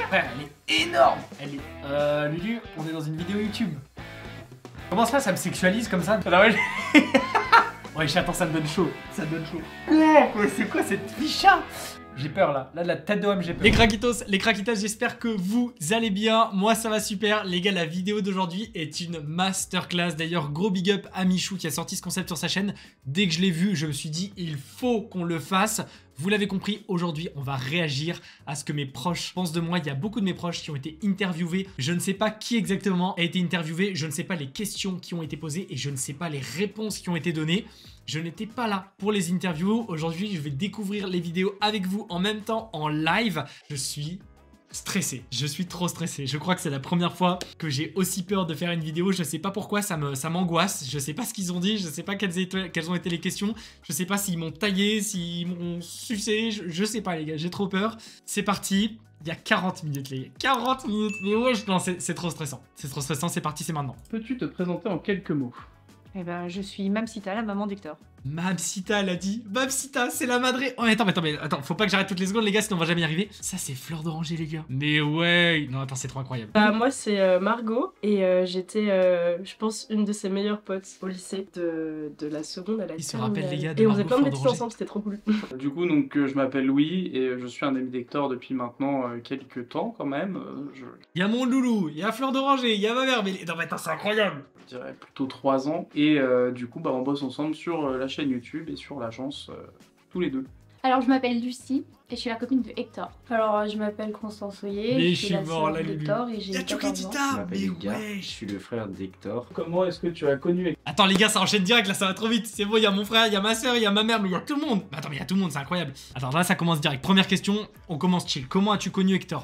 Frère, elle est énorme. Elle est... Lulu, on est dans une vidéo YouTube. Comment ça me sexualise comme ça? Ah ouais. Ouais, attends, ça me donne chaud. Ça me donne chaud. Oh, c'est quoi cette ficha? J'ai peur là, de la tête de homme j'ai peur. Les craquitos, j'espère que vous allez bien. Moi ça va super. Les gars, la vidéo d'aujourd'hui est une masterclass. D'ailleurs, gros big up à Michou qui a sorti ce concept sur sa chaîne. Dès que je l'ai vu, je me suis dit, il faut qu'on le fasse. Vous l'avez compris, aujourd'hui, on va réagir à ce que mes proches pensent de moi. Il y a beaucoup de mes proches qui ont été interviewés. Je ne sais pas qui exactement a été interviewé. Je ne sais pas les questions qui ont été posées et je ne sais pas les réponses qui ont été données. Je n'étais pas là pour les interviews. Aujourd'hui, je vais découvrir les vidéos avec vous en même temps en live. Je suis stressé. Je suis trop stressé. Je crois que c'est la première fois que j'ai aussi peur de faire une vidéo. Je sais pas pourquoi, ça m'angoisse. Je sais pas ce qu'ils ont dit. Je sais pas quelles ont été les questions. Je sais pas s'ils m'ont taillé, s'ils m'ont sucé. Je sais pas les gars, j'ai trop peur. C'est parti. Il y a 40 minutes les gars. 40 minutes. Mais ouais, non, c'est trop stressant. C'est trop stressant, c'est parti, c'est maintenant. Peux-tu te présenter en quelques mots? Eh ben, je suis Mamsita, la maman d'Hector. Mamsita, elle a dit. Mamsita, c'est la madré. Oh, attends, faut pas que j'arrête toutes les secondes, les gars, sinon on va jamais y arriver. Ça, c'est Fleur d'Oranger, les gars. Mais ouais. Non, attends, c'est trop incroyable. Moi, c'est Margot, et j'étais, je pense, une de ses meilleures potes au lycée de la seconde à la Il se rappelle, les gars, de et on Margot, faisait plein de Fleur bêtises d'Oranger. ensemble, c'était trop cool. Du coup, donc, je m'appelle Louis et je suis un ami d'Hector depuis maintenant quelques temps quand même. Il y a mon loulou, il y a Fleur d'Oranger, il y a ma mère. Mais non, mais attends, c'est incroyable. Je dirais plutôt 3 ans. Et du coup, bah, on bosse ensemble sur la chaîne YouTube et sur l'agence, tous les deux. Alors, je m'appelle Lucie et je suis la copine de Hector. Alors, je m'appelle Constance Oyer, Mais je je suis suis la mort, sœur là, Lulu. d'Hector et j'ai Il y a 14 ans. Je Chukritita, m'appelle mais Lucas, ouais. je suis le frère d'Hector. Comment est-ce que tu as connu Attends, les gars, ça enchaîne direct, là, ça va trop vite. C'est bon, il y a mon frère, il y a ma soeur, il y a ma mère, mais il y a tout le monde. Mais attends, mais il y a tout le monde, c'est incroyable. Attends, là, ça commence direct. Première question, on commence chill. Comment as-tu connu Hector?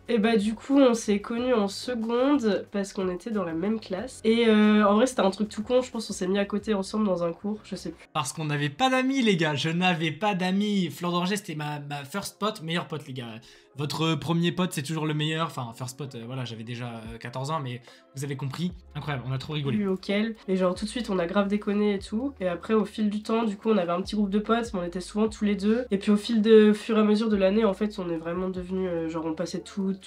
Et bah du coup on s'est connus en seconde parce qu'on était dans la même classe. Et en vrai c'était un truc tout con, je pense qu'on s'est mis à côté ensemble dans un cours, je sais plus. Parce qu'on n'avait pas d'amis, les gars. Je n'avais pas d'amis. Fleur d'Oranger, c'était ma first pote, meilleure pote, les gars. Votre premier pote, c'est toujours le meilleur. Enfin, first pote, voilà, j'avais déjà 14 ans, mais vous avez compris. Incroyable, on a trop rigolé. Lui auquel. Et genre tout de suite on a grave déconné et tout. Et après au fil du temps, du coup on avait un petit groupe de potes, mais on était souvent tous les deux. Et puis au fur et à mesure de l'année, en fait on est vraiment devenus, genre on passait tous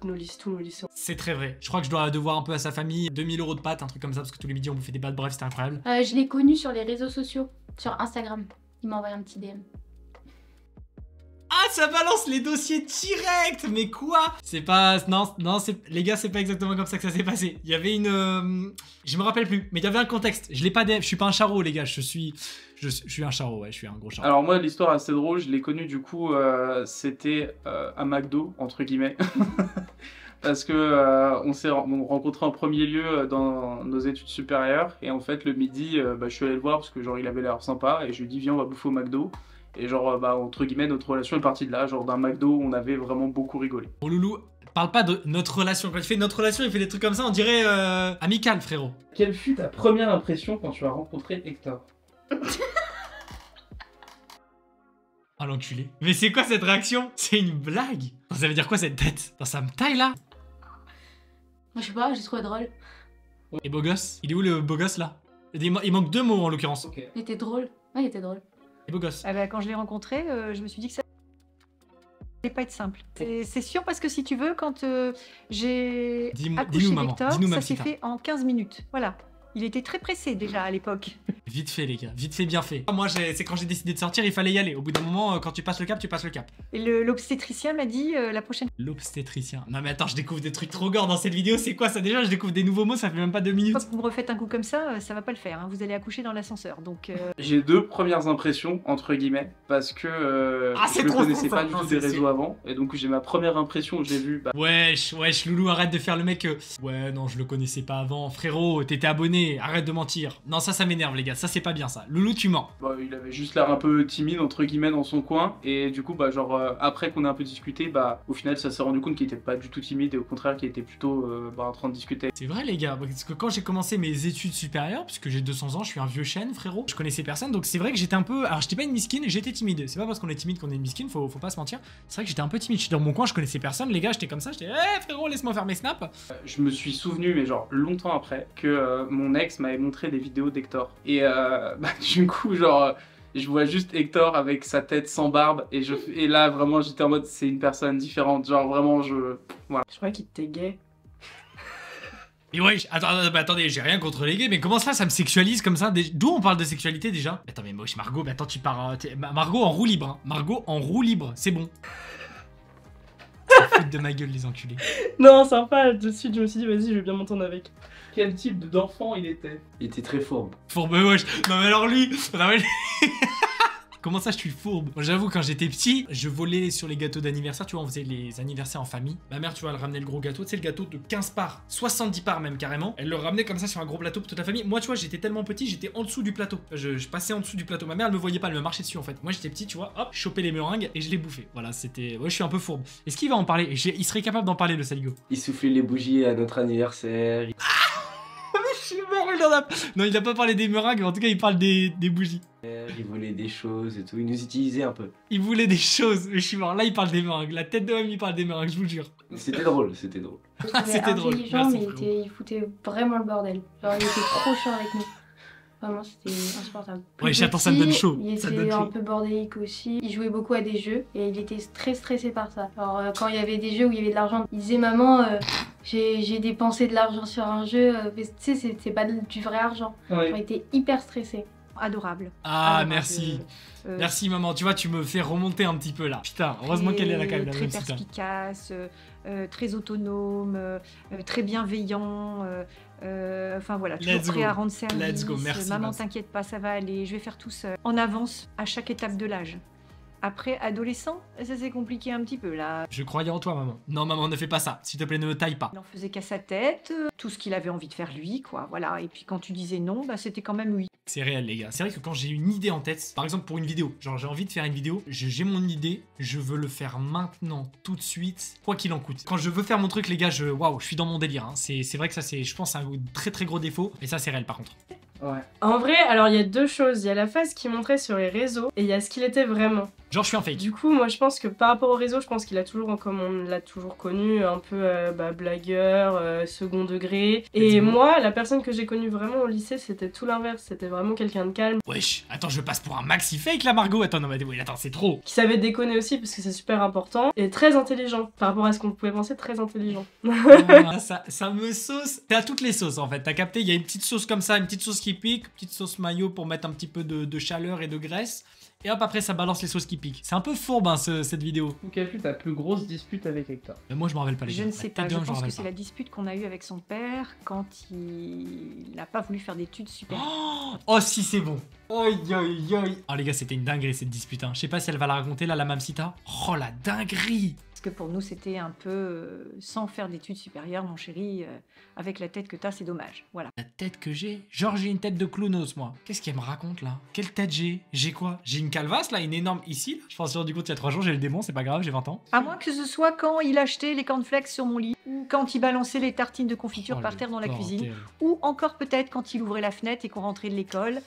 nos lycées. C'est très vrai. Je crois que je dois devoir un peu à sa famille 2000 € de pâtes, un truc comme ça, parce que tous les midis on bouffait des pâtes. Bref, c'était incroyable. Je l'ai connu sur les réseaux sociaux, sur Instagram. Il m'a envoyé un petit DM. Ah, ça balance les dossiers directs. Mais quoi? C'est pas... Non, les gars, c'est pas exactement comme ça que ça s'est passé. Il y avait une... Je me rappelle plus, mais il y avait un contexte. Je l'ai pas DM, je suis pas un charreau, les gars. Je suis un charreau, ouais, je suis un gros charreau. Alors moi, l'histoire est assez drôle, je l'ai connu du coup, c'était à McDo, entre guillemets. Parce que on s'est rencontrés en premier lieu dans nos études supérieures. Et en fait, le midi, je suis allé le voir parce que genre il avait l'air sympa. Et je lui ai dit, viens, on va bouffer au McDo. Et genre, entre guillemets, notre relation est partie de là. Genre d'un McDo, on avait vraiment beaucoup rigolé. Bon, loulou, parle pas de notre relation. Quand il fait notre relation, il fait des trucs comme ça, on dirait amical, frérot. Quelle fut ta première impression quand tu as rencontré Hector? Oh l'enculé. Mais c'est quoi cette réaction? C'est une blague? Ça veut dire quoi cette tête? Ça me taille là? Moi, je sais pas, j'ai trouvé drôle. Et beau gosse? Il est où le beau gosse là? Il manque 2 mots en l'occurrence. Ok. Il était drôle. Ouais, il était drôle. Et beau gosse. Ah bah, quand je l'ai rencontré, je me suis dit que ça allait pas être simple. C'est sûr parce que si tu veux, quand j'ai accouché Dis-nous maman, d'Hector, dis-nous ça s'est Mamsita. fait en 15 minutes. Voilà. Il était très pressé déjà à l'époque. Vite fait les gars, vite fait bien fait. Moi c'est quand j'ai décidé de sortir, il fallait y aller. Au bout d'un moment, quand tu passes le cap, tu passes le cap. Et l'obstétricien m'a dit la prochaine L'obstétricien. Non mais attends, je découvre des trucs trop gore dans cette vidéo, c'est quoi ça déjà? Je découvre des nouveaux mots, ça fait même pas 2 minutes. fois que vous me refaites un coup comme ça, ça va pas le faire. Hein. Vous allez accoucher dans l'ascenseur. Donc J'ai 2 premières impressions, entre guillemets, parce que Ah, c'est je le trop connaissais ça. pas du Non, tout des c'est- réseaux avant. Et donc j'ai ma première impression que j'ai vue. Wesh, loulou, arrête de faire le mec. Ouais, non, je le connaissais pas avant. Frérot, t'étais abonné, arrête de mentir. Non, ça m'énerve, les gars, ça c'est pas bien ça. Loulou, tu mens. Il avait juste l'air un peu timide, entre guillemets, dans son coin. Et du coup, après qu'on ait un peu discuté, au final, ça s'est rendu compte qu'il était pas du tout timide et au contraire, qu'il était plutôt en train de discuter. C'est vrai, les gars, parce que quand j'ai commencé mes études supérieures, puisque j'ai 200 ans, je suis un vieux chêne, frérot, je connaissais personne, donc c'est vrai que j'étais un peu. Alors, j'étais pas une miskine, j'étais timide. C'est pas parce qu'on est timide qu'on est une miskine, faut pas se mentir. C'est vrai que j'étais un peu timide. J'étais dans mon coin, je connaissais personne, les gars, j'étais comme ça, j'étais, frérot, laisse-moi faire mes snaps. Je me suis souvenu, mais genre longtemps après, que mon ex m'avait montré des vidéos d'Hector. Et du coup, je vois juste Hector avec sa tête sans barbe et là vraiment j'étais en mode c'est une personne différente, genre vraiment voilà. Je crois qu'il était gay. Mais ouais, attendez, j'ai rien contre les gays, mais comment ça me sexualise comme ça? D'où on parle de sexualité déjà? Attends, mais moche Margot, mais attends, tu pars. Margot en roue libre, hein. Margot en roue libre, c'est bon. Foutre de ma gueule, les enculés. Non, sympa, de suite je me suis dit, vas-y, je vais bien m'entendre avec. Quel type d'enfant il était? Il était très fourbe. Fourbe, wesh. Non, mais alors lui. Non, mais... Comment ça, je suis fourbe? J'avoue, quand j'étais petit, je volais sur les gâteaux d'anniversaire. Tu vois, on faisait les anniversaires en famille. Ma mère, tu vois, elle ramenait le gros gâteau. Tu sais, le gâteau de 15 parts, 70 parts même carrément. Elle le ramenait comme ça sur un gros plateau pour toute la famille. Moi, tu vois, j'étais tellement petit, j'étais en dessous du plateau. Je passais en dessous du plateau. Ma mère, elle me voyait pas, elle me marchait dessus en fait. Moi, j'étais petit, tu vois, hop, je chopais les meringues et je les bouffais. Voilà, c'était. Ouais, je suis un peu fourbe. Est-ce qu'il va en parler? Il serait capable d'en parler, le saligo. Il soufflait les bougies à notre anniversaire. Je suis mort, il en a... Non, il a pas parlé des meringues, mais en tout cas, il parle des bougies. Il volait des choses et tout. Il nous utilisait un peu. Il voulait des choses, mais je suis mort. Là, il parle des meringues. La tête de homme, il parle des meringues, je vous jure. C'était drôle, c'était drôle. C'était drôle. Intelligent, Merci, mais il foutait vraiment le bordel. Genre, il était trop chiant avec nous. Vraiment, c'était insupportable. Ouais, j'attends, ça me donne chaud. Il Ça était me donne un chaud. peu bordélique aussi. Il jouait beaucoup à des jeux et il était très stressé par ça. Alors, quand il y avait des jeux où il y avait de l'argent, il disait maman, j'ai dépensé de l'argent sur un jeu. Mais tu sais, c'est pas du vrai argent. Ouais. Genre, il était hyper stressé. Adorable. Ah, Adorable. merci. Merci, maman. Tu vois, tu me fais remonter un petit peu là. Putain, heureusement qu'elle est là quand même. Très perspicace, très autonome, très bienveillant. Enfin voilà, toujours Let's prêt go. à rendre service. Let's go, merci, Maman, Max. t'inquiète pas, ça va aller. Je vais faire tout seul. En avance à chaque étape de l'âge. Après, adolescent, ça c'est compliqué un petit peu là. Je croyais en toi, maman. Non, maman, ne fais pas ça. S'il te plaît, ne me taille pas. Il n'en faisait qu'à sa tête, tout ce qu'il avait envie de faire lui, quoi. Voilà. Et puis quand tu disais non, bah, c'était quand même oui. C'est réel, les gars. C'est vrai que quand j'ai une idée en tête, par exemple pour une vidéo, genre j'ai envie de faire une vidéo, j'ai mon idée, je veux le faire maintenant, tout de suite, quoi qu'il en coûte. Quand je veux faire mon truc, les gars, waouh, je suis dans mon délire. Hein. C'est vrai que ça, je pense, un très très gros défaut. Et ça, c'est réel par contre. Ouais. En vrai, alors il y a deux choses. Il y a la phase qu'il montrait sur les réseaux et il y a ce qu'il était vraiment. Genre, je suis un fake. Du coup, moi je pense que par rapport au réseau, je pense qu'il a toujours, comme on l'a toujours connu, un peu blagueur, second degré. Et moi, la personne que j'ai connue vraiment au lycée, c'était tout l'inverse. C'était vraiment quelqu'un de calme, Wesh, attends, je passe pour un maxi fake là, Margot. Attends, non, mais oui, attends, c'est trop. qui savait déconner aussi parce que c'est super important, et très intelligent. Par rapport à ce qu'on pouvait penser, très intelligent. Ah, ça me sauce. T'as toutes les sauces en fait. T'as capté, il y a une petite sauce comme ça, une petite sauce qui pique, petite sauce mayo pour mettre un petit peu de chaleur et de graisse. Et hop, après, ça balance les sauces qui piquent. C'est un peu fourbe, hein, cette vidéo. Quelle fut ta plus grosse dispute avec Hector? Mais moi, je me rappelle pas les Je gars. ne sais La pas, tête je de homme, pense rappelle que c'est pas. la dispute qu'on a eue avec son père quand il n'a pas voulu faire d'études supérieures. Oh, si, c'est bon. Oi, oi, oi. Oh, les gars, c'était une dinguerie cette dispute. Hein. Je sais pas si elle va la raconter là, la Mamsita. Oh, la dinguerie. Parce que pour nous, c'était un peu sans faire d'études supérieures, mon chéri, avec la tête que t'as, c'est dommage. Voilà. La tête que j'ai. Genre, j'ai une tête de clownos, moi. Qu'est-ce qu'elle me raconte là? Quelle tête j'ai? J'ai quoi? J'ai une calvasse là, une énorme ici là. Je pense rendu compte il y a 3 jours, j'ai le démon, c'est pas grave, j'ai 20 ans. À moins que ce soit quand il achetait les cornflakes sur mon lit, ou quand il balançait les tartines de confiture Oh, par le terre dans la bordel. cuisine, ou encore peut-être quand il ouvrait la fenêtre et qu'on rentrait de l'école.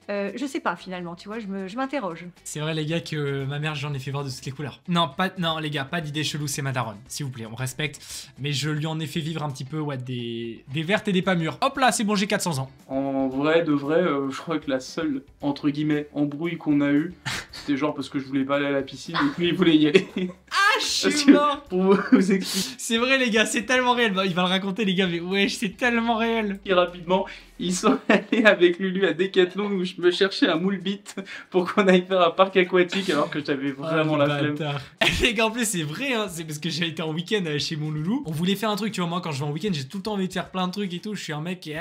Je sais pas finalement, tu vois, je m'interroge. C'est vrai les gars que ma mère j'en ai fait voir de toutes les couleurs. Non, non les gars, pas d'idée chelou, c'est ma daronne. S'il vous plaît, on respecte. Mais je lui en ai fait vivre un petit peu ouais, des vertes et des pas mûres. Hop là, c'est bon, j'ai 400 ans. En vrai, de vrai, je crois que la seule, entre guillemets, embrouille qu'on a eue, c'était genre parce que je voulais pas aller à la piscine et lui il voulait y aller. Ah, je Parce suis que- mort. Pour vous expliquer C'est vrai les gars, c'est tellement réel. Bah, il va le raconter les gars, mais wesh, c'est tellement réel. rapidement, ils sont allés avec Lulu à Decathlon où je me cherchais un moule bite pour qu'on aille faire un parc aquatique alors que j'avais vraiment Oh, la le flemme. bâtard. Les gars, en plus, c'est vrai, hein, c'est parce que j'ai été en week-end chez mon loulou. On voulait faire un truc, tu vois, moi, quand je vais en week-end, j'ai tout le temps envie de faire plein de trucs et tout. Je suis un mec qui est...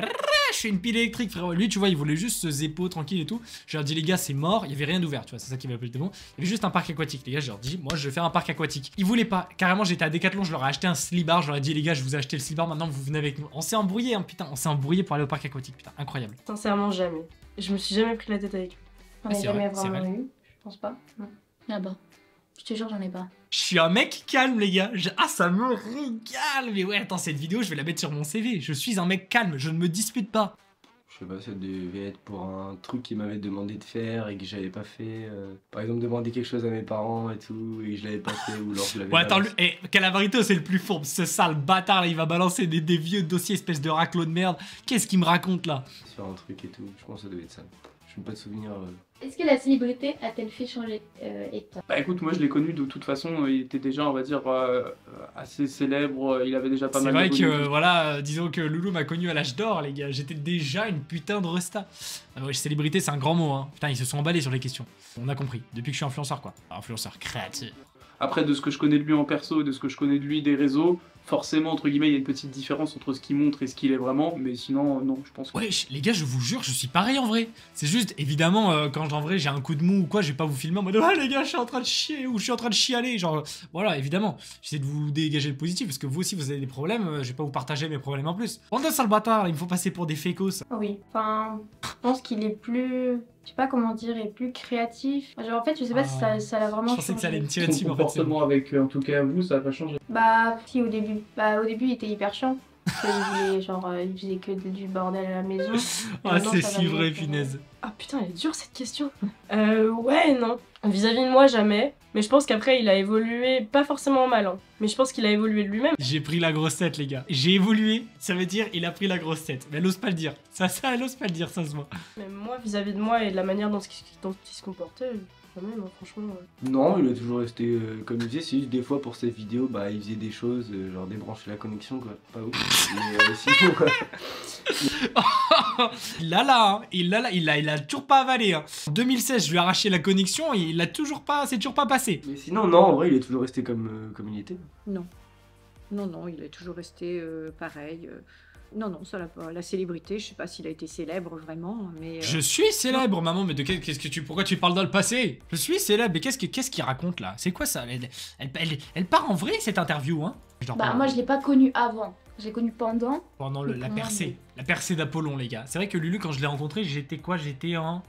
Je suis une pile électrique, frérot. Lui, tu vois, il voulait juste se zépo tranquille et tout. Je leur dis, les gars, c'est mort, il y avait rien d'ouvert, tu vois, c'est ça qui m'a plus de bon. Il y avait juste un parc aquatique. Les gars, je leur dis, moi, je vais faire un parc aquatique. Ils voulaient pas. Carrément, j'étais à Decathlon, je leur ai acheté un slibard. Je leur ai dit, les gars, je vous ai acheté le slibard, maintenant vous venez avec nous. On s'est embrouillé, hein, putain, on s'est embrouillé pour aller au parc aquatique, putain, incroyable. Sincèrement, jamais. Je me suis jamais pris la tête avec lui. J'en Ah, ai c'est jamais vrai, c'est vraiment vrai. eu, je pense pas. Non. Là-bas. Je te jure, j'en ai pas. Je suis un mec calme, les gars. Ah, ça me régale. Mais ouais, attends, cette vidéo, je vais la mettre sur mon CV. Je suis un mec calme, je ne me dispute pas. Je sais pas, ça devait être pour un truc qu'il m'avait demandé de faire et que j'avais pas fait. Par exemple, demander quelque chose à mes parents et tout, et que je l'avais pas fait, ou alors je l'avais Ouais, attends, balancé. Calavarito, c'est le plus fourbe. Ce sale bâtard, là, il va balancer des vieux dossiers, espèce de raclot de merde. Qu'est-ce qu'il me raconte, là? Sur un truc et tout, je pense que ça devait être ça. je n'ai pas de souvenir. Est-ce que la célébrité a-t-elle fait changer Hector? Bah écoute, moi je l'ai connu de toute façon, il était déjà, on va dire, assez célèbre, il avait déjà pas C'est mal vrai de que, voilà, disons que Loulou m'a connu à l'âge d'or, les gars. J'étais déjà une putain de resta. Ouais, célébrité, c'est un grand mot, hein. Putain, ils se sont emballés sur les questions. On a compris. Depuis que je suis influenceur, quoi. Influenceur créatif. Après, de ce que je connais de lui en perso et de ce que je connais de lui des réseaux, forcément, entre guillemets, il y a une petite différence entre ce qu'il montre et ce qu'il est vraiment, mais sinon, non, je pense que... Wesh, les gars, je vous jure, je suis pareil en vrai. C'est juste, évidemment, quand en vrai j'ai un coup de mou ou quoi, je vais pas vous filmer en mode ah les gars, je suis en train de chier ou je suis en train de chialer. Genre, voilà, évidemment, j'essaie de vous dégager le positif parce que vous aussi vous avez des problèmes, je vais pas vous partager mes problèmes en plus. Bande de sale bâtard, il me faut passer pour des fécos. Oui, enfin, je pense qu'il est plus, je sais pas comment dire, il est plus créatif. Genre, en fait, je sais pas si ça l'a vraiment Je pensais que ça allait me tirer Son dessus, mais en fait, c'est bon. comportement avec, en tout cas, vous, ça a pas changé. Bah, si, au début. Bah, au début, il était hyper chiant. Parce qu'il voulait, genre, il faisait que du bordel à la maison. Et Ah, maintenant, c'est ça va si mieux, vrai, quoi. punaise. Ah putain, elle est dure cette question. Ouais, non. Vis-à-vis de moi, jamais. Mais je pense qu'après, il a évolué, pas forcément mal, hein. Mais je pense qu'il a évolué de lui-même. J'ai pris la grosse tête, les gars. J'ai évolué, ça veut dire il a pris la grosse tête. Mais elle ose pas le dire. Ça, elle ose pas le dire, ça se voit. Même moi, vis-à-vis de moi et de la manière dont il se comportait, jamais, hein, franchement. Non, il a toujours resté comme il faisait, c'est juste des fois pour ses vidéos, bah il faisait des choses, genre débrancher la connexion quoi, pas ouf. Mais sinon, quoi. Il l'a là, hein. Il a toujours pas avalé. Hein. En 2016, je lui ai arraché la connexion et il a toujours pas, c'est toujours pas passé. Mais sinon, non, en vrai, il est toujours resté comme il était. Non. Non, non, il est toujours resté pareil. Non, non, ça l'a pas. La célébrité, je sais pas s'il a été célèbre vraiment, mais. Je suis célèbre, maman, mais qu'est-ce que pourquoi tu parles dans le passé? Je suis célèbre, mais qu'est-ce qu'il raconte là? C'est quoi ça? Elle part en vrai cette interview, hein? Bah, moi, je l'ai pas connu avant. J'ai connu pendant. Pendant Mais la comment percée. La percée d'Apollon, les gars. C'est vrai que Lulu, quand je l'ai rencontré, j'étais quoi? J'étais en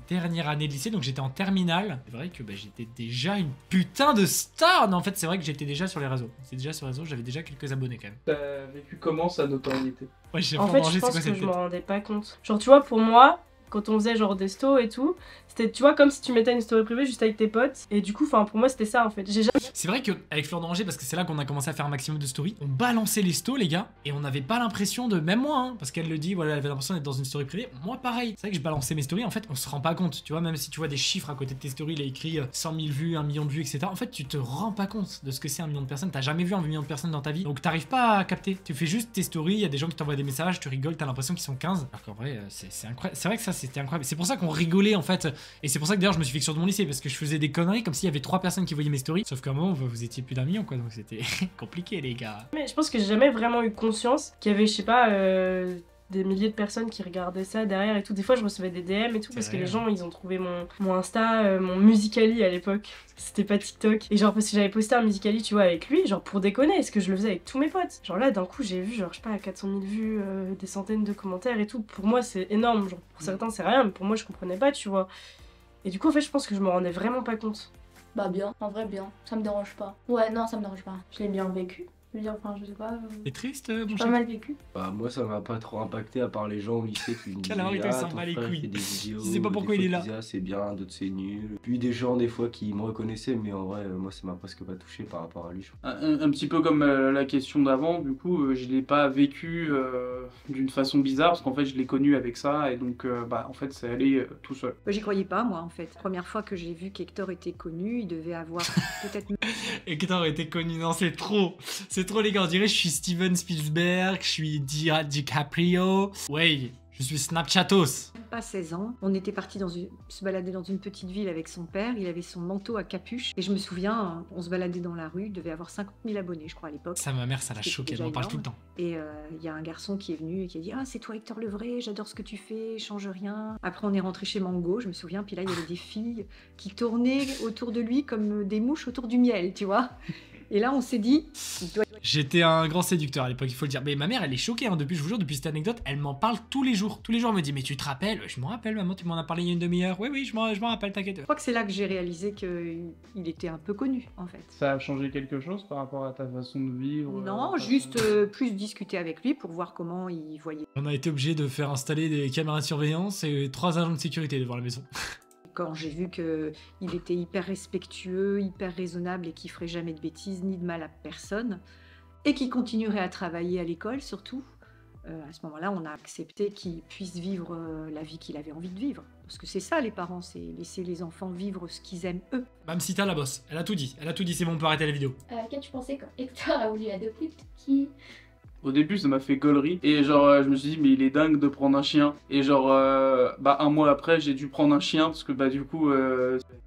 dernière année de lycée, donc j'étais en terminale. C'est vrai que bah, j'étais déjà une putain de star. Non, en fait, c'est vrai que j'étais déjà sur les réseaux. C'est déjà sur les réseaux, j'avais déjà quelques abonnés quand même. T'as vécu comment sa notoriété? Ouais, j'ai En fait, je pense que je m'en rendais pas compte. Genre, tu vois, pour moi, quand on faisait genre des stos et tout, c'était, tu vois, comme si tu mettais une story privée juste avec tes potes. Et du coup, enfin, pour moi, c'était ça en fait. J'ai jamais... C'est vrai qu'avec Fleur d'Oranger, parce que c'est là qu'on a commencé à faire un maximum de stories, on balançait les stos, les gars, et on n'avait pas l'impression de. Même moi, hein, parce qu'elle le dit, voilà, elle avait l'impression d'être dans une story privée. Moi, pareil. C'est vrai que je balançais mes stories, en fait, on se rend pas compte. Tu vois, même si tu vois des chiffres à côté de tes stories, il a écrit 100 000 vues, 1 million de vues, etc. En fait, tu te rends pas compte de ce que c'est 1 million de personnes. T'as jamais vu 1 million de personnes dans ta vie. Donc, t'arrives pas à capter. Tu fais juste tes stories, il y a des gens qui t'envoient des messages, tu rigoles, t'as l'impression qu'ils sont 15. Alors qu'en vrai, c'est incroyable. C'est vrai que ça, c'était incroyable. C'est pour ça qu'on rigolait, en fait. Et c'est pour ça que d'ailleurs, je me suis fait sur de mon lycée, parce que je faisais des conneries comme s'il y avait 3 personnes qui voyaient mes stories. Sauf qu'à un moment, vous étiez plus d'1 million, quoi. Donc, c'était compliqué, les gars. Mais je pense que j'ai jamais vraiment eu conscience qu'il y avait, je sais pas, des milliers de personnes qui regardaient ça derrière et tout. Des fois, je recevais des DM et tout parce que les gens, ils ont trouvé mon Insta, mon Musical.ly à l'époque. C'était pas TikTok. Et genre, parce que j'avais posté un Musical.ly, tu vois, avec lui, genre pour déconner, est-ce que je le faisais avec tous mes potes. Genre là, d'un coup, j'ai vu, genre, je sais pas, 400 000 vues, des centaines de commentaires et tout. Pour moi, c'est énorme. Genre, pour certains, c'est rien, mais pour moi, je comprenais pas, tu vois. Et du coup, en fait, je pense que je me rendais vraiment pas compte. Bah, bien, en vrai, bien. Ça me dérange pas. Ouais, non, ça me dérange pas. Je l'ai bien vécu. Je veux dire, enfin, je sais pas. C'est triste, J'ai mon pas chef. mal vécu. Bah moi ça m'a pas trop impacté à part les gens au lycée qui me disaient Calari, il ah s'en ton bat les frère couilles. fait des vidéos, Je sais pas pourquoi des il est fois, là. ils disaient, ah, c'est bien, d'autres c'est nul. Puis des gens des fois qui me reconnaissaient mais en vrai moi ça m'a presque pas touché par rapport à lui. Je crois. Un petit peu comme la question d'avant, du coup, je l'ai pas vécu d'une façon bizarre parce qu'en fait, je l'ai connu avec ça et donc, bah, en fait, c'est allé tout seul. J'y croyais pas, moi, en fait. Première fois que j'ai vu qu'Hector était connu, il devait avoir peut-être. Hector était connu, non, c'est trop, les gars. On dirait je suis Steven Spielberg, je suis DiCaprio. Ouais, je suis Snapchatos. Pas 16 ans. On était parti se balader dans une petite ville avec son père. Il avait son manteau à capuche. Et je me souviens, on se baladait dans la rue. Il devait avoir 50 000 abonnés, je crois, à l'époque. Ça, ma mère, ça l'a C'était choqué, elle déjà m'en parle énorme. tout le temps. Et il y a un garçon qui est venu et qui a dit « Ah, c'est toi Hector le vrai, j'adore ce que tu fais, change rien. » Après, on est rentré chez Mango, je me souviens. Puis là, il y avait des filles qui tournaient autour de lui comme des mouches autour du miel, tu vois. Et là, on s'est dit « Il doit J'étais un grand séducteur à l'époque, il faut le dire. Mais ma mère, elle est choquée, hein, depuis, je vous jure, depuis cette anecdote, elle m'en parle tous les jours. Tous les jours, elle me dit, mais tu te rappelles? Je m'en rappelle, maman, tu m'en as parlé il y a une demi-heure. Oui, je m'en rappelle, t'inquiète. Je crois que c'est là que j'ai réalisé qu'il était un peu connu, en fait. Ça a changé quelque chose par rapport à ta façon de vivre? Non, ta juste façon- plus discuter avec lui pour voir comment il voyait. On a été obligé de faire installer des caméras de surveillance et 3 agents de sécurité devant la maison. Quand j'ai vu qu'il était hyper respectueux, hyper raisonnable et qu'il ferait jamais de bêtises ni de mal à personne, et qu'il continuerait à travailler à l'école surtout, à ce moment-là, on a accepté qu'il puisse vivre la vie qu'il avait envie de vivre. Parce que c'est ça, les parents, c'est laisser les enfants vivre ce qu'ils aiment eux. Mamsita, la bosse, elle a tout dit, c'est bon, on peut arrêter la vidéo. Qu'as-tu pensé quand Hector a voulu adopter qui? Au début, ça m'a fait gaulerie. Et genre, je me suis dit, mais il est dingue de prendre un chien. Et genre, bah, un mois après, j'ai dû prendre un chien parce que, bah, du coup.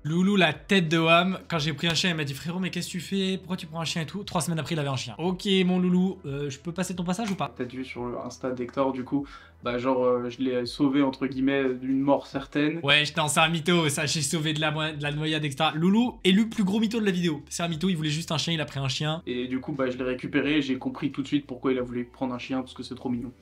Loulou, la tête de Wam, quand j'ai pris un chien, il m'a dit frérot, mais qu'est-ce que tu fais? Pourquoi tu prends un chien et tout? 3 semaines après, il avait un chien. Ok, mon loulou, je peux passer ton passage ou pas? Peut-être vu sur le Insta d'Hector, du coup, bah, genre, je l'ai sauvé, entre guillemets, d'une mort certaine. Ouais, je c'est un mytho, ça, j'ai sauvé de la noyade, etc. Loulou est le plus gros mytho de la vidéo. C'est un mytho, il voulait juste un chien, il a pris un chien. Et du coup, bah, je l'ai récupéré et j'ai compris tout de suite pourquoi il a voulu prendre un chien, parce que c'est trop mignon.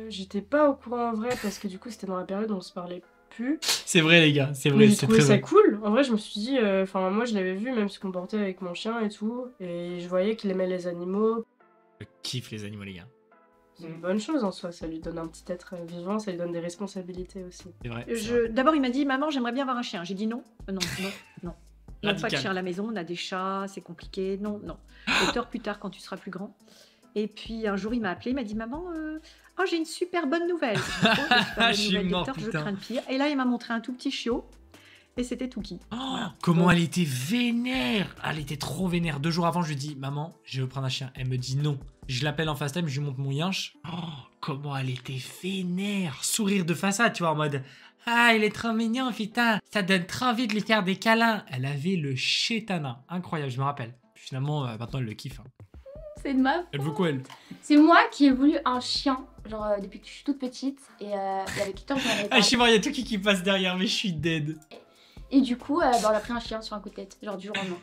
J'étais pas au courant en vrai parce que du coup c'était dans la période où on se parlait plus. C'est vrai les gars, c'est Mais vrai, j'ai c'est trouvé très ça vrai. cool. En vrai je me suis dit, enfin moi je l'avais vu même se comporter avec mon chien et tout. Et je voyais qu'il aimait les animaux. Je kiffe les animaux les gars. C'est une bonne chose en soi, ça lui donne un petit être vivant, ça lui donne des responsabilités aussi. C'est vrai. D'abord, il m'a dit, maman, j'aimerais bien avoir un chien. J'ai dit non, non. Non, pas de Radical. chien à la maison, on a des chats, c'est compliqué. Non. Hector, plus tard, quand tu seras plus grand. Et puis un jour, il m'a appelé, il m'a dit, maman, oh, j'ai une super bonne nouvelle. J'ai dit, oh, super bonne Je suis nouvelle, mort, Hector, je putain. crains le pire. Et là, il m'a montré un tout petit chiot. Et c'était Touki. Oh, Voilà. comment Donc, elle était vénère! Elle était trop vénère. 2 jours avant, je lui dis maman, je veux prendre un chien. Elle me dit non. Je l'appelle en FaceTime, je lui montre mon yinche. Oh, comment elle était vénère! Sourire de façade, tu vois, en mode ah, il est trop mignon, putain! Ça donne trop envie de lui faire des câlins. Elle avait le chétana. Incroyable, je me rappelle. Finalement, maintenant, elle le kiffe. Hein. C'est de ma Elle veut quoi, elle? C'est moi qui ai voulu un chien, genre depuis que je suis toute petite. Et avec Hector, j'en avais Ah, pas. je suis mort, il y a Touki qui passe derrière, mais je suis dead. Et du coup, bah, on a pris un chien sur un coup de tête, genre du jour au lendemain.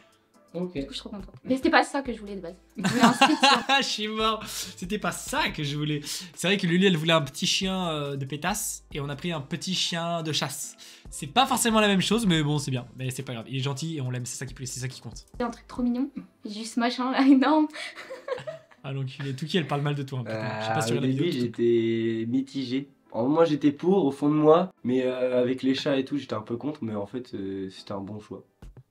Ok. Du coup, je suis trop contente. Mais c'était pas ça que je voulais de base. Je voulais un spitz. Je suis mort. C'était pas ça que je voulais. C'est vrai que Lulu, elle voulait un petit chien de pétasse et on a pris un petit chien de chasse. C'est pas forcément la même chose, mais bon, c'est bien. Mais c'est pas grave. Il est gentil et on l'aime. C'est ça qui plaît, c'est ça qui compte. C'est un truc trop mignon. Juste ce machin là énorme. Ah, l'enculé. Touki, elle parle mal de toi un peu. Je sais pas si tu Au regardes la début, vidéo. j'étais mitigé. En moi, j'étais pour au fond de moi, mais avec les chats et tout, j'étais un peu contre, mais en fait, c'était un bon choix.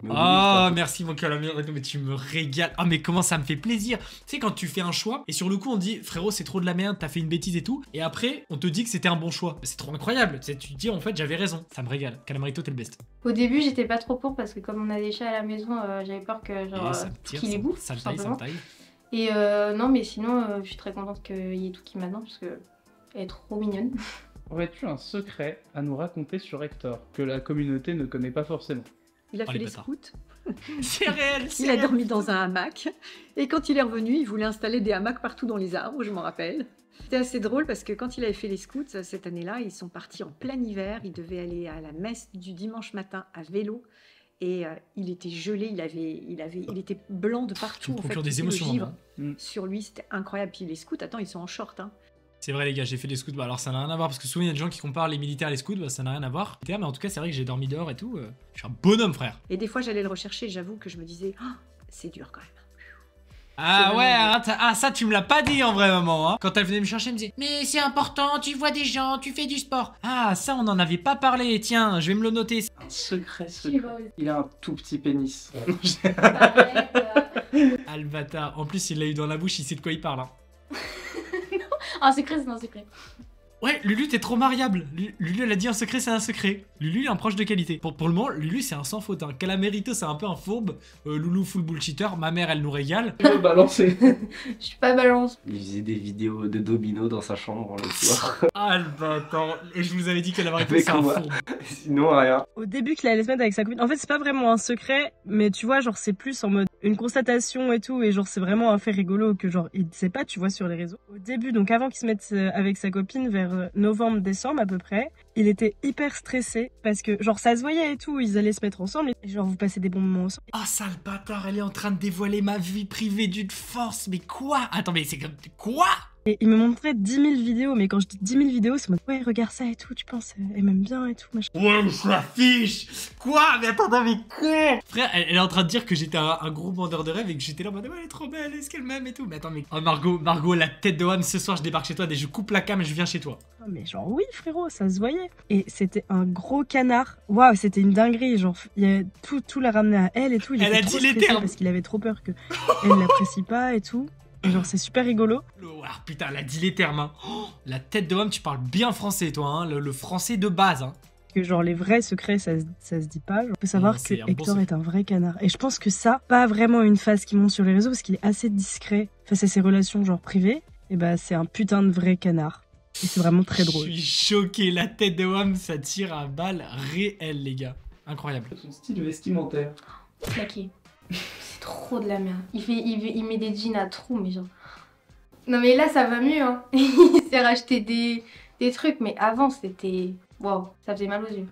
Mais au début, Ah, j'étais merci mon calamir, mais tu me régales. Ah, mais comment ça me fait plaisir. Tu sais, quand tu fais un choix et sur le coup, on dit frérot, c'est trop de la merde, t'as fait une bêtise et tout. Et après, on te dit que c'était un bon choix. C'est trop incroyable. Tu te dis en fait, j'avais raison. Ça me régale. Calamarito, t'es le best. Au début, j'étais pas trop pour parce que comme on a des chats à la maison, j'avais peur que genre Et ça me tire, qu'il les bouffe. ça me tout taille, ça me simplement. taille. Et non, mais sinon, je suis très contente qu'il y ait Touki maintenant parce que elle est trop mignonne. Aurais-tu un secret à nous raconter sur Hector que la communauté ne connaît pas forcément? Il a Oh, fait les les bâtards. scouts. C'est réel, Il c'est a réel. dormi dans un hamac. Et quand il est revenu, il voulait installer des hamacs partout dans les arbres, je m'en rappelle. C'était assez drôle parce que quand il avait fait les scouts, cette année-là, ils sont partis en plein hiver. Ils devaient aller à la messe du dimanche matin à vélo. Et il était gelé, il était blanc de partout. Tu me en fait, procures tu des sais, le émotions. givre maman. sur lui, c'était incroyable. Puis les scouts, attends, ils sont en short. Hein. C'est vrai les gars, j'ai fait des scouts. Bah, alors ça n'a rien à voir parce que souvent il y a des gens qui comparent les militaires et les scouts. Bah, ça n'a rien à voir. Mais en tout cas, c'est vrai que j'ai dormi dehors et tout. Je suis un bonhomme, frère. Et des fois, j'allais le rechercher. J'avoue que je me disais, ah, c'est dur quand même. Ah C'est ouais, vraiment hein, ah ça tu me l'as pas dit en vrai maman. Hein. Quand elle venait me chercher, elle me disait mais c'est important, tu vois des gens, tu fais du sport. Ah ça on en avait pas parlé. Tiens, je vais me le noter. Un secret, Je sais secret. pas. Il a un tout petit pénis. Arrête, Ah le bâtard. En plus il l'a eu dans la bouche, il sait de quoi il parle. Hein. Un secret, c'est un secret. Ouais, Lulu, t'es trop mariable. Lulu, elle a dit un secret, c'est un secret. Lulu, il est un proche de qualité. Pour le moment, Lulu, c'est un sans faute. Hein. Calamerito, c'est un peu un fourbe. Loulou, full bullshitter. Ma mère, elle nous régale. Tu veux balancer? Je suis pas balance. Il faisait des vidéos de domino dans sa chambre le soir. Ah le bâtard. Et je vous avais dit Calamerito, Avec c'est un moi. fourbe. Sinon, rien. Au début qu'il allait se mettre avec sa copine, en fait c'est pas vraiment un secret, mais tu vois genre c'est plus en mode une constatation et tout, et genre c'est vraiment un fait rigolo que genre il sait pas, tu vois, sur les réseaux. Au début, donc avant qu'il se mette avec sa copine vers novembre-décembre à peu près, il était hyper stressé parce que genre ça se voyait et tout, ils allaient se mettre ensemble et genre vous passez des bons moments ensemble. Oh sale bâtard, elle est en train de dévoiler ma vie privée d'une force. Mais quoi? Attends, mais c'est comme... Quoi? Et il me montrait 10 000 vidéos, mais quand je dis 10 000 vidéos, c'est en mode ouais regarde ça et tout, tu penses, elle m'aime bien et tout, machin. Ouais, je l'affiche. Quoi? Mais attends, non, mais quoi? Frère, elle est en train de dire que j'étais un gros vendeur de rêve et que j'étais là en mode ouais, elle est trop belle, est-ce qu'elle m'aime et tout. Mais attends, mais... Oh Margot, la tête de Wam, ce soir je débarque chez toi, dès je coupe la cam et je viens chez toi. Ah, mais genre oui frérot, ça se voyait. Et c'était un gros canard. Waouh, c'était une dinguerie, genre il y a tout l'a ramené à elle et tout. Il Elle était a trop dit les stressé termes. parce qu'il avait trop peur que elle l'apprécie pas et tout. Et genre, c'est super rigolo. Ah, putain, elle a dit les termes. Hein. Oh, la tête de homme, tu parles bien français, toi. Hein. Le français de base. Hein. Que genre, les vrais secrets, ça se dit pas. Genre, faut savoir Non, que c'est un bon Hector secret. est un vrai canard. Et je pense que ça, pas vraiment une phase qui monte sur les réseaux parce qu'il est assez discret face à ses relations genre privées. Et bah, c'est un putain de vrai canard. Et c'est vraiment très drôle. Je suis choqué. La tête de homme, ça tire à balles réelles, les gars. Incroyable. Son style vestimentaire. Claqué. C'est trop de la merde. Il met des jeans à trous, mais genre. Non, mais là, ça va mieux, hein. Il s'est racheté des trucs, mais avant, c'était. Waouh, ça faisait mal aux yeux.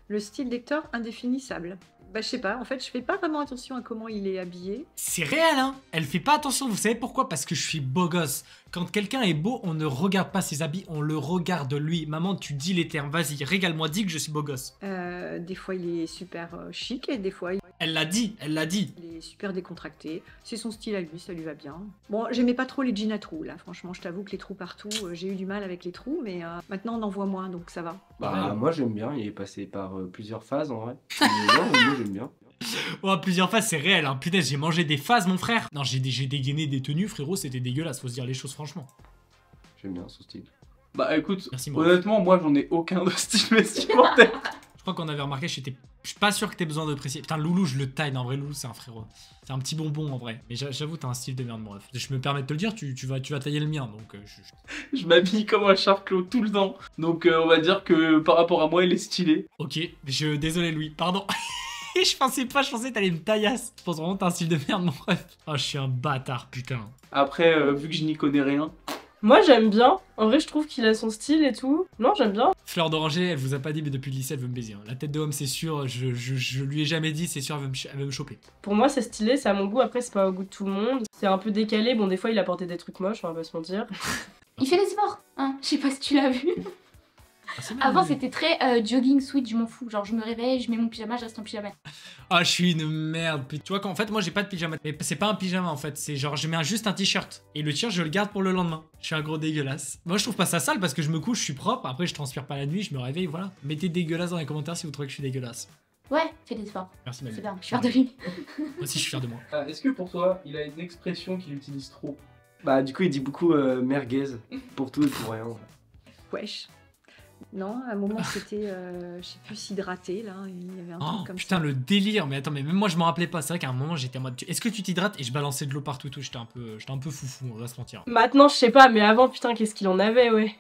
Le style d'Hector, indéfinissable. Bah, je sais pas, en fait, je fais pas vraiment attention à comment il est habillé. C'est réel, hein. Elle fait pas attention. Vous savez pourquoi? Parce que je suis beau gosse. Quand quelqu'un est beau, on ne regarde pas ses habits, on le regarde lui. Maman, tu dis les termes. Vas-y, régale-moi, dis que je suis beau gosse. Des fois, il est super chic et des fois, Elle l'a dit, elle l'a dit. il est super décontracté. C'est son style à lui, ça lui va bien. Bon, j'aimais pas trop les jeans à trous, là. Franchement, je t'avoue que les trous partout, j'ai eu du mal avec les trous, mais maintenant, on en voit moins, donc ça va. Bah, moi j'aime bien, il est passé par plusieurs phases en vrai. Mais non, moi j'aime bien. Oh, plusieurs phases, c'est réel, hein. Putain, j'ai mangé des phases, mon frère. Non, j'ai dégainé des tenues, frérot, c'était dégueulasse. Faut se dire les choses franchement. J'aime bien son style. Bah écoute, Merci, moi. honnêtement, moi j'en ai aucun de style vestimentaire. Je crois qu'on avait remarqué, je suis pas sûr que t'aies besoin de préciser. Putain, Loulou, je le taille. En vrai, Loulou, c'est un frérot. C'est un petit bonbon en vrai. Mais j'avoue, t'as un style de merde, mon ref. Je me permets de te le dire, tu vas tailler le mien. Donc, Je m'habille comme un Charclos tout le temps. Donc on va dire que par rapport à moi, il est stylé. Ok, désolé, Louis, pardon. Je pensais que t'allais me taillasse. Je pense vraiment que t'as un style de merde, mon ref. Oh, je suis un bâtard, putain. Après, vu que je n'y connais rien, Moi, j'aime bien. En vrai, je trouve qu'il a son style et tout. Non, j'aime bien. Fleur d'oranger, elle vous a pas dit, mais depuis le lycée, elle veut me baiser. Hein. La tête de homme, c'est sûr. Je lui ai jamais dit, c'est sûr, elle veut me choper. Pour moi, c'est stylé, c'est à mon goût. Après, c'est pas au goût de tout le monde. C'est un peu décalé. Bon, des fois, il a porté des trucs moches, on va pas se mentir. Il fait des sports, hein. Je sais pas si tu l'as vu. Ah, c'est bien, Avant, lui. c'était très jogging sweat, je m'en fous. Genre, je me réveille, je mets mon pyjama, je reste en pyjama. Ah, je suis une merde. Tu vois qu'en fait, moi, j'ai pas de pyjama. Mais c'est pas un pyjama, en fait. C'est genre, je mets juste un t-shirt. Et le t-shirt, je le garde pour le lendemain. Je suis un gros dégueulasse. Moi, je trouve pas ça sale parce que je me couche, je suis propre. Après, je transpire pas la nuit, je me réveille, voilà. Mettez dégueulasse dans les commentaires si vous trouvez que je suis dégueulasse. Ouais, fais des sports. Merci, ma C'est vie. bien, je suis fière de lui. Moi aussi, je suis fier de moi. est-ce que pour toi, il a une expression qu'il utilise trop? Bah du coup il dit beaucoup merguez pour tout et pour rien. Wesh. Non, à un moment, c'était, je sais plus, s'hydrater, là. Il y avait un Oh, truc comme putain, ça. le délire. Mais attends, mais même moi, je m'en rappelais pas. C'est vrai qu'à un moment, j'étais en mode, est-ce que tu t'hydrates? Et je balançais de l'eau partout et tout. J'étais un peu foufou, on va se mentir. Maintenant, je sais pas, mais avant, putain, qu'est-ce qu'il en avait, ouais.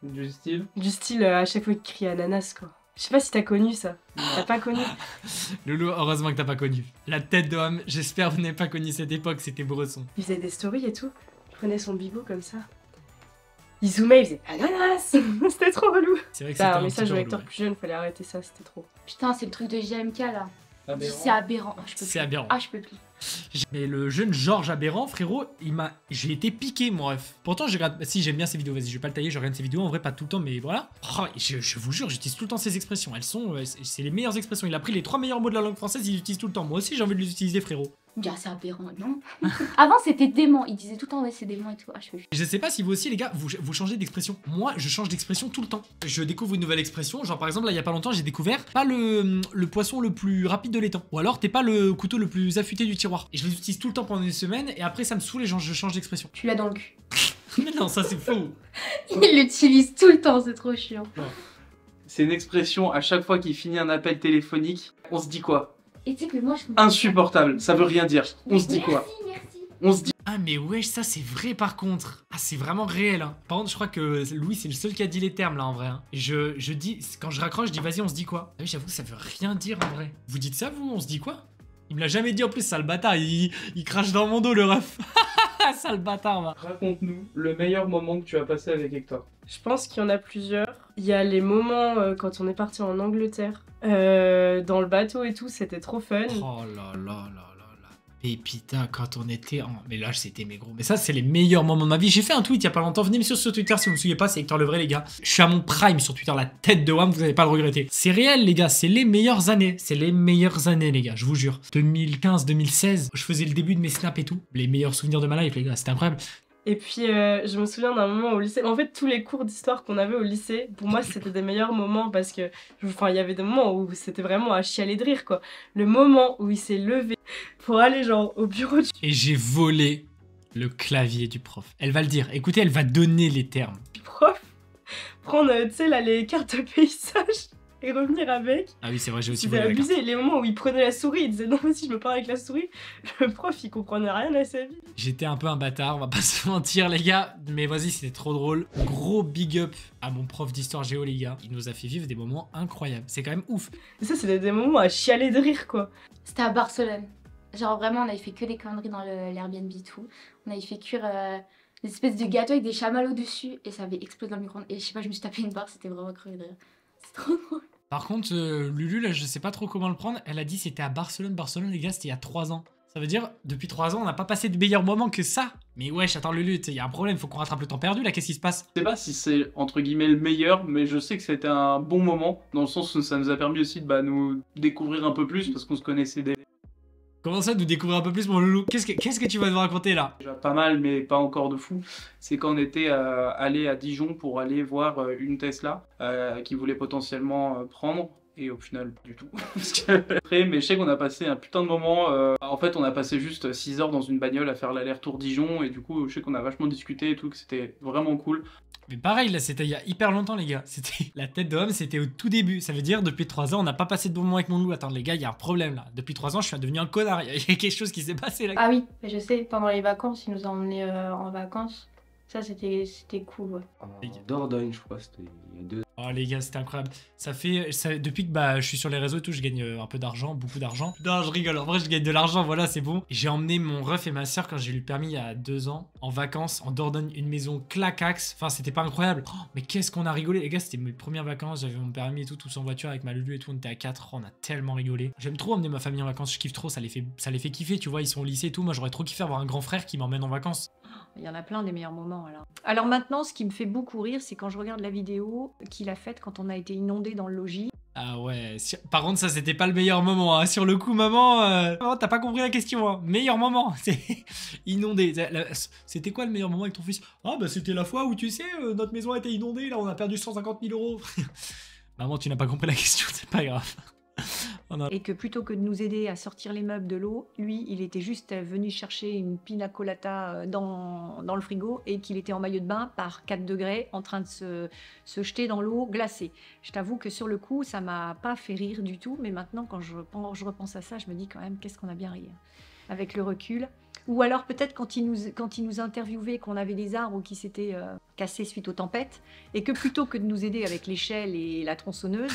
Du style? Du style, à chaque fois qu'il crie ananas, quoi. Je sais pas si t'as connu ça. T'as pas connu? Loulou, heureusement que t'as pas connu. La tête d'homme, j'espère que vous n'avez pas connu cette époque, c'était Bresson. Il faisait des stories et tout. Il prenait son bibou comme ça. Il zoomait, il faisait ananas. C'était trop relou. C'est vrai que Bah, c'était un un message petit au peu lecteur relou, plus jeune, fallait arrêter ça, c'était trop. Putain, c'est le truc de JMK là. Aberrant. C'est aberrant. Ah, je peux C'est plus. aberrant. Ah, je peux plus. Mais le jeune Georges Aberrant, frérot, j'ai été piqué, mon ref. Pourtant, je regarde. Si, j'aime bien ses vidéos, vas-y, je vais pas le tailler, je regarde ses vidéos, en vrai, pas tout le temps, mais voilà. Oh, je vous jure, j'utilise tout le temps ces expressions. Elles sont. C'est les meilleures expressions. Il a pris les 3 meilleurs mots de la langue française, il les utilise tout le temps. Moi aussi, j'ai envie de les utiliser, frérot. Bien, c'est aberrant, non? Avant, c'était dément. Il disait tout le temps, ouais, c'est dément et tout. Ah, je peux plus. Je sais pas si vous aussi, les gars, vous changez d'expression. Moi, je change d'expression tout le temps. Je découvre une nouvelle expression. Genre, par exemple, là, il y a pas longtemps, j'ai découvert pas le poisson le plus rapide de l'étang. Ou alors, t'es pas le couteau le plus affûté du tiroir. Et je les utilise tout le temps pendant une semaine. Et après, ça me saoule et je change d'expression. Tu l'as dans le cul. Mais non, ça, c'est faux. Il l'utilise tout le temps, c'est trop chiant. C'est une expression, à chaque fois qu'il finit un appel téléphonique, on se dit quoi? Et tu sais que moi, je. Insupportable, ça veut rien dire. On se dit quoi? Merci. On se dit Ah, mais wesh, ça, c'est vrai par contre. Ah, c'est vraiment réel. Hein. Par contre, je crois que Louis, c'est le seul qui a dit les termes là en vrai. Hein. Et je dis, quand je raccroche, je dis, vas-y, on se dit quoi? Ah oui, j'avoue, ça veut rien dire en vrai. Vous dites ça, vous? On se dit quoi? Il me l'a jamais dit en plus, sale bâtard. Il crache dans mon dos, le ref. Sale bâtard, va. raconte-nous le meilleur moment que tu as passé avec Hector. Je pense qu'il y en a plusieurs. Il y a les moments quand on est parti en Angleterre, dans le bateau et tout, c'était trop fun. Oh là là là là là. Pépita, quand on était en. Mais là, c'était mes gros. Mais ça, c'est les meilleurs moments de ma vie. J'ai fait un tweet il y a pas longtemps. Venez me suivre sur Twitter si vous me suivez pas. C'est Hector Levray, les gars. Je suis à mon prime sur Twitter, la tête de Wham. Vous n'allez pas le regretter. C'est réel, les gars. C'est les meilleures années. C'est les meilleures années, les gars. Je vous jure. 2015, 2016. Je faisais le début de mes snaps et tout. Les meilleurs souvenirs de ma life, les gars. C'était incroyable. Et puis, je me souviens d'un moment au lycée. En fait, tous les cours d'histoire qu'on avait au lycée, pour moi, c'était des meilleurs moments parce que, enfin, il y avait des moments où c'était vraiment à chialer de rire, quoi. Le moment où il s'est levé pour aller, genre, au bureau de... Et j'ai volé Le clavier du prof. Elle va le dire. Écoutez, elle va donner les termes. Le prof, prendre, tu sais, là, les cartes de paysage et revenir avec. Ah oui, c'est vrai, j'ai aussi C'était volé la carte. abusé. Les moments où il prenait la souris, il disait non, si je me parle avec la souris, le prof, il comprenait rien à sa vie. J'étais un peu un bâtard, on va pas se mentir les gars, mais vas-y, c'était trop drôle. Gros big up à mon prof d'histoire géo les gars, il nous a fait vivre des moments incroyables, c'est quand même ouf. Et ça, c'était des moments à chialer de rire, quoi. C'était à Barcelone. Genre vraiment, on avait fait que des conneries dans l'Airbnb tout. On avait fait cuire des espèces de gâteaux avec des chamallows dessus et ça avait explosé dans le micro-ondes. Et je sais pas, je me suis tapé une barre, c'était vraiment crevé de rire. C'est trop drôle. Par contre, Lulu, là, je sais pas trop comment le prendre, elle a dit c'était à Barcelone. Barcelone les gars, c'était il y a 3 ans. Ça veut dire, depuis 3 ans, on n'a pas passé de meilleurs moments que ça. Mais wesh, attends Lulu, il y a un problème, faut qu'on rattrape le temps perdu là, qu'est-ce qui se passe? Je sais pas si c'est entre guillemets le meilleur, mais je sais que c'était un bon moment, dans le sens où ça nous a permis aussi de nous découvrir un peu plus, parce qu'on se connaissait Comment ça, nous découvrir un peu plus mon loulou? Qu'est-ce que tu vas nous raconter là? déjà pas mal, mais pas encore de fou. C'est quand on était allé à Dijon pour aller voir une Tesla qui voulait potentiellement prendre. Et au final, du tout. Après, mais je sais qu'on a passé un putain de moment. En fait, on a passé juste 6 heures dans une bagnole à faire l'aller-retour Dijon. Et du coup, je sais qu'on a vachement discuté et tout, que c'était vraiment cool. Mais pareil, là, c'était il y a hyper longtemps, les gars. C'était la tête d'homme, c'était au tout début. Ça veut dire, depuis 3 ans, on n'a pas passé de bons moments avec mon loup. Attends, les gars, il y a un problème là. Depuis 3 ans, je suis devenu un connard. Il y a quelque chose qui s'est passé là. Ah oui, mais je sais, pendant les vacances, il nous a emmenés en vacances. Ça, c'était cool, ouais. En Dordogne, je crois, c'était il y a 2 ans. Oh les gars, c'était incroyable. Depuis que je suis sur les réseaux et tout, je gagne un peu d'argent, beaucoup d'argent. Non, je rigole, en vrai, je gagne de l'argent, voilà, c'est bon. J'ai emmené mon ref et ma soeur quand j'ai eu le permis il y a 2 ans en vacances en Dordogne, une maison clacax. Enfin, c'était pas incroyable. Oh, mais qu'est-ce qu'on a rigolé, les gars, c'était mes premières vacances, j'avais mon permis et tout, tous en voiture avec ma Lulu et tout, on était à 4, on a tellement rigolé. J'aime trop emmener ma famille en vacances, je kiffe trop, ça les fait kiffer, tu vois, ils sont au lycée et tout. Moi, j'aurais trop kiffé avoir un grand frère qui m'emmène en vacances. Il y en a plein des meilleurs moments alors. Alors maintenant, ce qui me fait beaucoup rire, c'est quand je regarde la vidéo qu'il a faite quand on a été inondé dans le logis. Ah ouais, par contre ça c'était pas le meilleur moment, hein. Sur le coup maman, t'as pas compris la question, hein. Meilleur moment, c'est inondé. C'était quoi le meilleur moment avec ton fils? Ah bah c'était la fois où tu sais, notre maison a été inondée, là on a perdu 150 000 euros. Maman tu n'as pas compris la question, c'est pas grave. Et que plutôt que de nous aider à sortir les meubles de l'eau, lui, il était juste venu chercher une pina colada dans le frigo et qu'il était en maillot de bain par 4 degrés en train de se jeter dans l'eau glacée. Je t'avoue que sur le coup, ça m'a pas fait rire du tout, mais maintenant, quand je repense à ça, je me dis quand même, qu'est-ce qu'on a bien ri, avec le recul. Ou alors peut-être quand il nous interviewait, qu'on avait des arbres qui s'étaient cassés suite aux tempêtes, et que plutôt que de nous aider avec l'échelle et la tronçonneuse,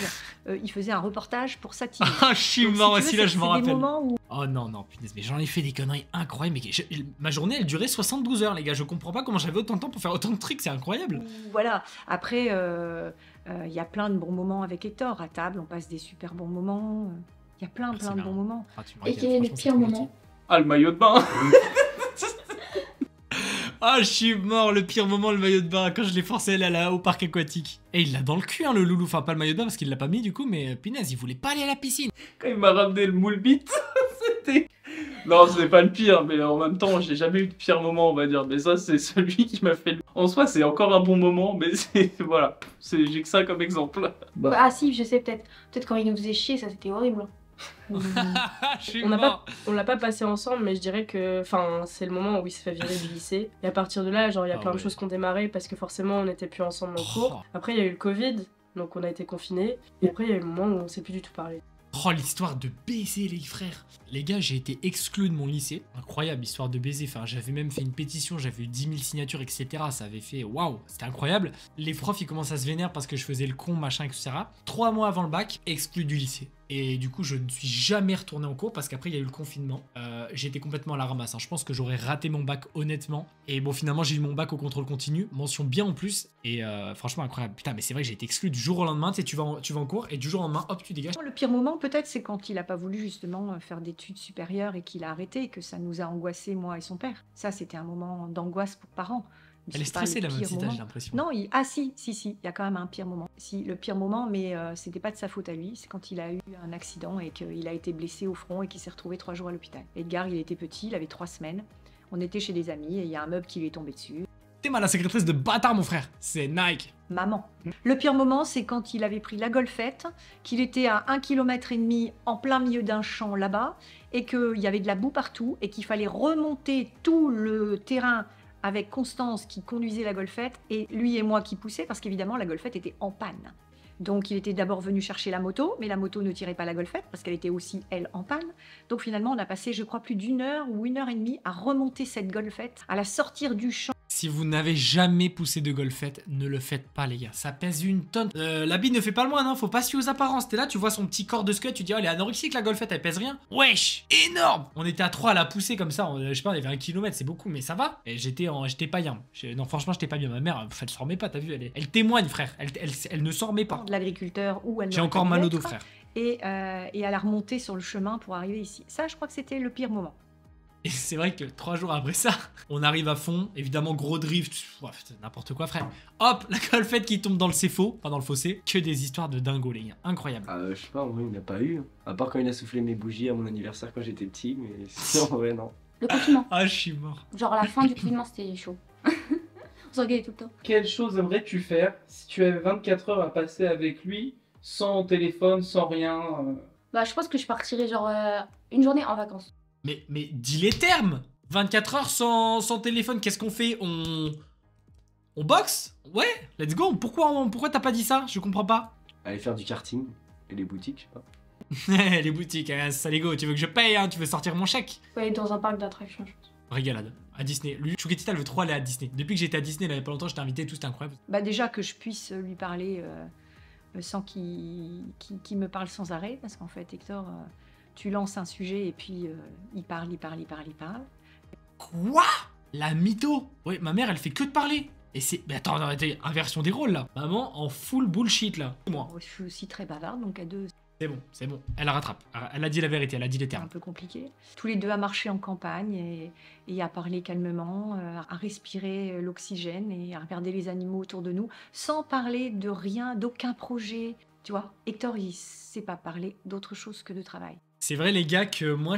il faisait un reportage pour satire. Ah, je suis mort aussi, là je m'en rappelle. Où... Oh non, non, punaise, mais j'en ai fait des conneries incroyables. Mais ma journée elle durait 72 heures, les gars. Je comprends pas comment j'avais autant de temps pour faire autant de trucs, c'est incroyable. Voilà, après, il y a plein de bons moments avec Hector. À table, on passe des super bons moments. Il y a plein de bons moments. Ah, tu me Et régales, quel est le franchement, pire c'est trop moment? gentil. Ah, le maillot de bain. Ah, je suis mort, le pire moment, le maillot de bain, quand je l'ai forcé à aller au parc aquatique. Et il l'a dans le cul, hein, le loulou. Enfin, pas le maillot de bain parce qu'il l'a pas mis du coup, mais punaise, il voulait pas aller à la piscine. Quand il m'a ramené le moule bite, c'était... Non, ce n'est pas le pire, mais en même temps, j'ai jamais eu de pire moment, on va dire. Mais ça, c'est celui qui m'a fait... En soi, c'est encore un bon moment, mais c'est... Voilà, j'ai que ça comme exemple. Ah si, je sais peut-être. Peut-être quand il nous faisait chier, ça c'était horrible. Je suis On mort. l'a pas passé ensemble, mais je dirais que c'est le moment où il s'est fait virer du lycée. Et à partir de là, genre, il y a Ah plein de ouais. choses qui ont démarré parce que forcément, on n'était plus ensemble en Oh. cours. Après, il y a eu le Covid, donc on a été confinés. Et après, il y a eu le moment où on s'est plus du tout parlé. Oh, l'histoire de baiser, les frères. Les gars, j'ai été exclu de mon lycée. Incroyable, histoire de baiser. Enfin, j'avais même fait une pétition, j'avais eu 10 000 signatures, etc. Ça avait fait waouh, c'était incroyable. Les profs, ils commencent à se vénérer parce que je faisais le con, machin, etc. 3 mois avant le bac, exclu du lycée. Et du coup, je ne suis jamais retourné en cours parce qu'après, il y a eu le confinement. J'étais complètement à la ramasse, hein. Je pense que j'aurais raté mon bac, honnêtement. Et bon, finalement, j'ai eu mon bac au contrôle continu. Mention bien en plus. Et franchement, incroyable. Putain, mais c'est vrai que j'ai été exclu du jour au lendemain. Tu sais, tu vas en cours et du jour au lendemain, hop, tu dégages. Le pire moment, peut-être, c'est quand il n'a pas voulu justement faire d'études supérieures et qu'il a arrêté et que ça nous a angoissés, moi et son père. Ça, c'était un moment d'angoisse pour parents. Mais Elle est c'est pas le stressée, la pire meuf, c'est moment. j'ai l'impression. Non, si, il y a quand même un pire moment. Si, le pire moment, mais c'était pas de sa faute à lui, c'est quand il a eu un accident et qu'il a été blessé au front et qu'il s'est retrouvé 3 jours à l'hôpital. Edgar, il était petit, il avait 3 semaines. On était chez des amis et il y a un meuble qui lui est tombé dessus. T'es mal la secrétaire de bâtard, mon frère. C'est Nike. Maman. Le pire moment, c'est quand il avait pris la golfette, qu'il était à 1,5 km en plein milieu d'un champ là-bas, et qu'il y avait de la boue partout, et qu'il fallait remonter tout le terrain avec Constance qui conduisait la golfette, et lui et moi qui poussaient, parce qu'évidemment la golfette était en panne. Donc il était d'abord venu chercher la moto, mais la moto ne tirait pas la golfette, parce qu'elle était aussi, elle, en panne. Donc finalement, on a passé, je crois, plus d'1 heure ou 1 heure et demie à remonter cette golfette, à la sortir du champ. Si vous n'avez jamais poussé de golfette, ne le faites pas, les gars. Ça pèse 1 tonne. La bille ne fait pas le moine, hein. Faut pas se fier aux apparences. T'es là, tu vois son petit corps de squelette, tu dis, oh, elle est anorexique, la golfette, elle pèse rien. Wesh, énorme. On était à 3 à la pousser comme ça. Je sais pas, on avait 1 km, c'est beaucoup, mais ça va. Et j'étais pas bien. Non, franchement, j'étais pas bien. Ma mère, elle s'en remet pas, t'as vu, elle témoigne, frère. Elle ne s'en remet pas. De l'agriculteur où elle J'ai encore mal au dos, frère. Et à la remonter sur le chemin pour arriver ici. Ça, je crois que c'était le pire moment. Et c'est vrai que 3 jours après ça, on arrive à fond. Évidemment, gros drift. Ouais, n'importe quoi, frère. Hop, la golfette qui tombe dans le CFO, pas dans le fossé. Que des histoires de dingo, les gars. Incroyable. Je sais pas, en vrai, il n'y en a pas eu. À part quand il a soufflé mes bougies à mon anniversaire quand j'étais petit, mais sinon, en vrai, non. Le confinement. Ah, je suis mort. Genre la fin du confinement, c'était chaud. On s'engueulait tout le temps. Quelle chose aimerais-tu faire si tu avais 24 heures à passer avec lui, sans téléphone, sans rien Bah, je pense que je partirais genre une journée en vacances. Mais dis les termes. 24 heures sans téléphone, qu'est-ce qu'on fait? On boxe? Ouais, let's go. Pourquoi t'as pas dit ça? Je comprends pas. Aller faire du karting et les boutiques, je sais pas. Les boutiques, hein, ça les go. Tu veux que je paye, hein? Tu veux sortir mon chèque? Ouais, dans un parc d'attractions, je pense. Régalade. À Disney. Lui, Chouquetita, elle veut trop aller à Disney. Depuis que j'étais à Disney, il y a pas longtemps, j'étais invité, tout c'était incroyable. Bah déjà que je puisse lui parler sans qu'il me parle sans arrêt, parce qu'en fait, Hector, tu lances un sujet et puis il parle. Quoi? La mytho? Ouais, ma mère, elle fait que de parler. Et c'est... Mais attends, inversion des rôles, là. Maman en full bullshit, là. Moi. Je suis aussi très bavarde, donc à deux, C'est bon. Elle rattrape. Elle a dit la vérité, elle a dit les c'est un termes. peu compliqué. Tous les deux à marcher en campagne et à parler calmement, à respirer l'oxygène et à regarder les animaux autour de nous, sans parler de rien, d'aucun projet. Tu vois, Hector, il sait pas parler d'autre chose que de travail. C'est vrai, les gars, que moi,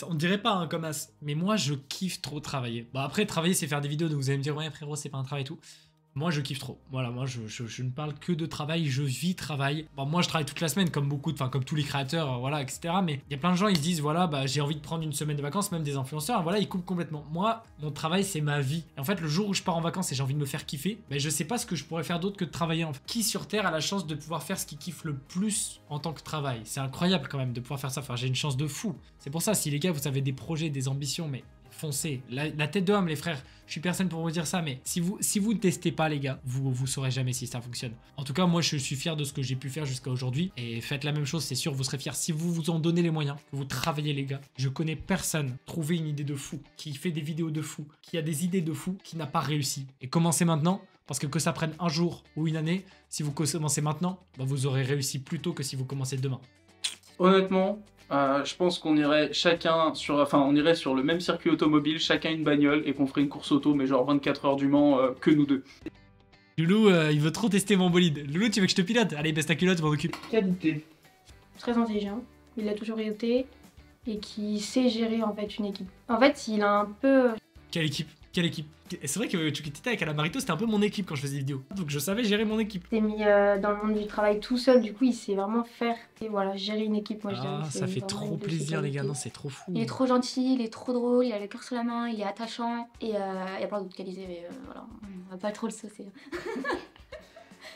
on dirait pas hein, comme as, mais moi, je kiffe trop travailler. Bon, après, travailler, c'est faire des vidéos, donc vous allez me dire, ouais, frérot, c'est pas un travail et tout. Moi, je kiffe trop. Voilà, moi, je ne parle que de travail, je vis travail. Bon, moi, je travaille toute la semaine, comme comme tous les créateurs, voilà, etc. Mais il y a plein de gens, ils se disent, voilà, bah, j'ai envie de prendre une semaine de vacances, même des influenceurs, voilà, ils coupent complètement. Moi, mon travail, c'est ma vie. Et en fait, le jour où je pars en vacances et j'ai envie de me faire kiffer, bah, je sais pas ce que je pourrais faire d'autre que de travailler. En fait. Qui sur Terre a la chance de pouvoir faire ce qu'il kiffe le plus en tant que travail? C'est incroyable quand même de pouvoir faire ça. Enfin, j'ai une chance de fou. C'est pour ça, si les gars, vous avez des projets, des ambitions, mais foncez. La tête de homme, les frères. Je suis personne pour vous dire ça, mais si vous ne testez pas, les gars, vous saurez jamais si ça fonctionne. En tout cas, moi, je suis fier de ce que j'ai pu faire jusqu'à aujourd'hui. Et faites la même chose, c'est sûr, vous serez fiers. Si vous vous en donnez les moyens, que vous travaillez, les gars. Je connais personne. Trouvez une idée de fou, qui fait des vidéos de fou, qui a des idées de fou, qui n'a pas réussi. Et commencez maintenant, parce que ça prenne un jour ou une année, si vous commencez maintenant, bah, vous aurez réussi plus tôt que si vous commencez demain. Honnêtement, je pense qu'on irait on irait sur le même circuit automobile, chacun une bagnole, et qu'on ferait une course auto, mais genre 24 heures du Mans, que nous deux. Loulou, il veut trop tester mon bolide. Loulou, tu veux que je te pilote? Allez, baisse ta culotte, je m'en occupe. Qualité. Très intelligent, il a toujours été, et qui sait gérer en fait une équipe. En fait, il a un peu... Quelle équipe? Quelle équipe? C'est vrai que Chouquetita avec Alamarito, c'était un peu mon équipe quand je faisais des vidéos. Donc je savais gérer mon équipe. Il s'est mis dans le monde du travail tout seul, du coup il sait vraiment faire et voilà, gérer une équipe. Moi, je dirais que ça fait vraiment trop une de ses plaisir les gars, qualités. non c'est trop fou. Il est trop gentil, il est trop drôle, il a le cœur sur la main, il est attachant et il y a plein d'autres qualités, mais voilà, on va pas trop le saucer.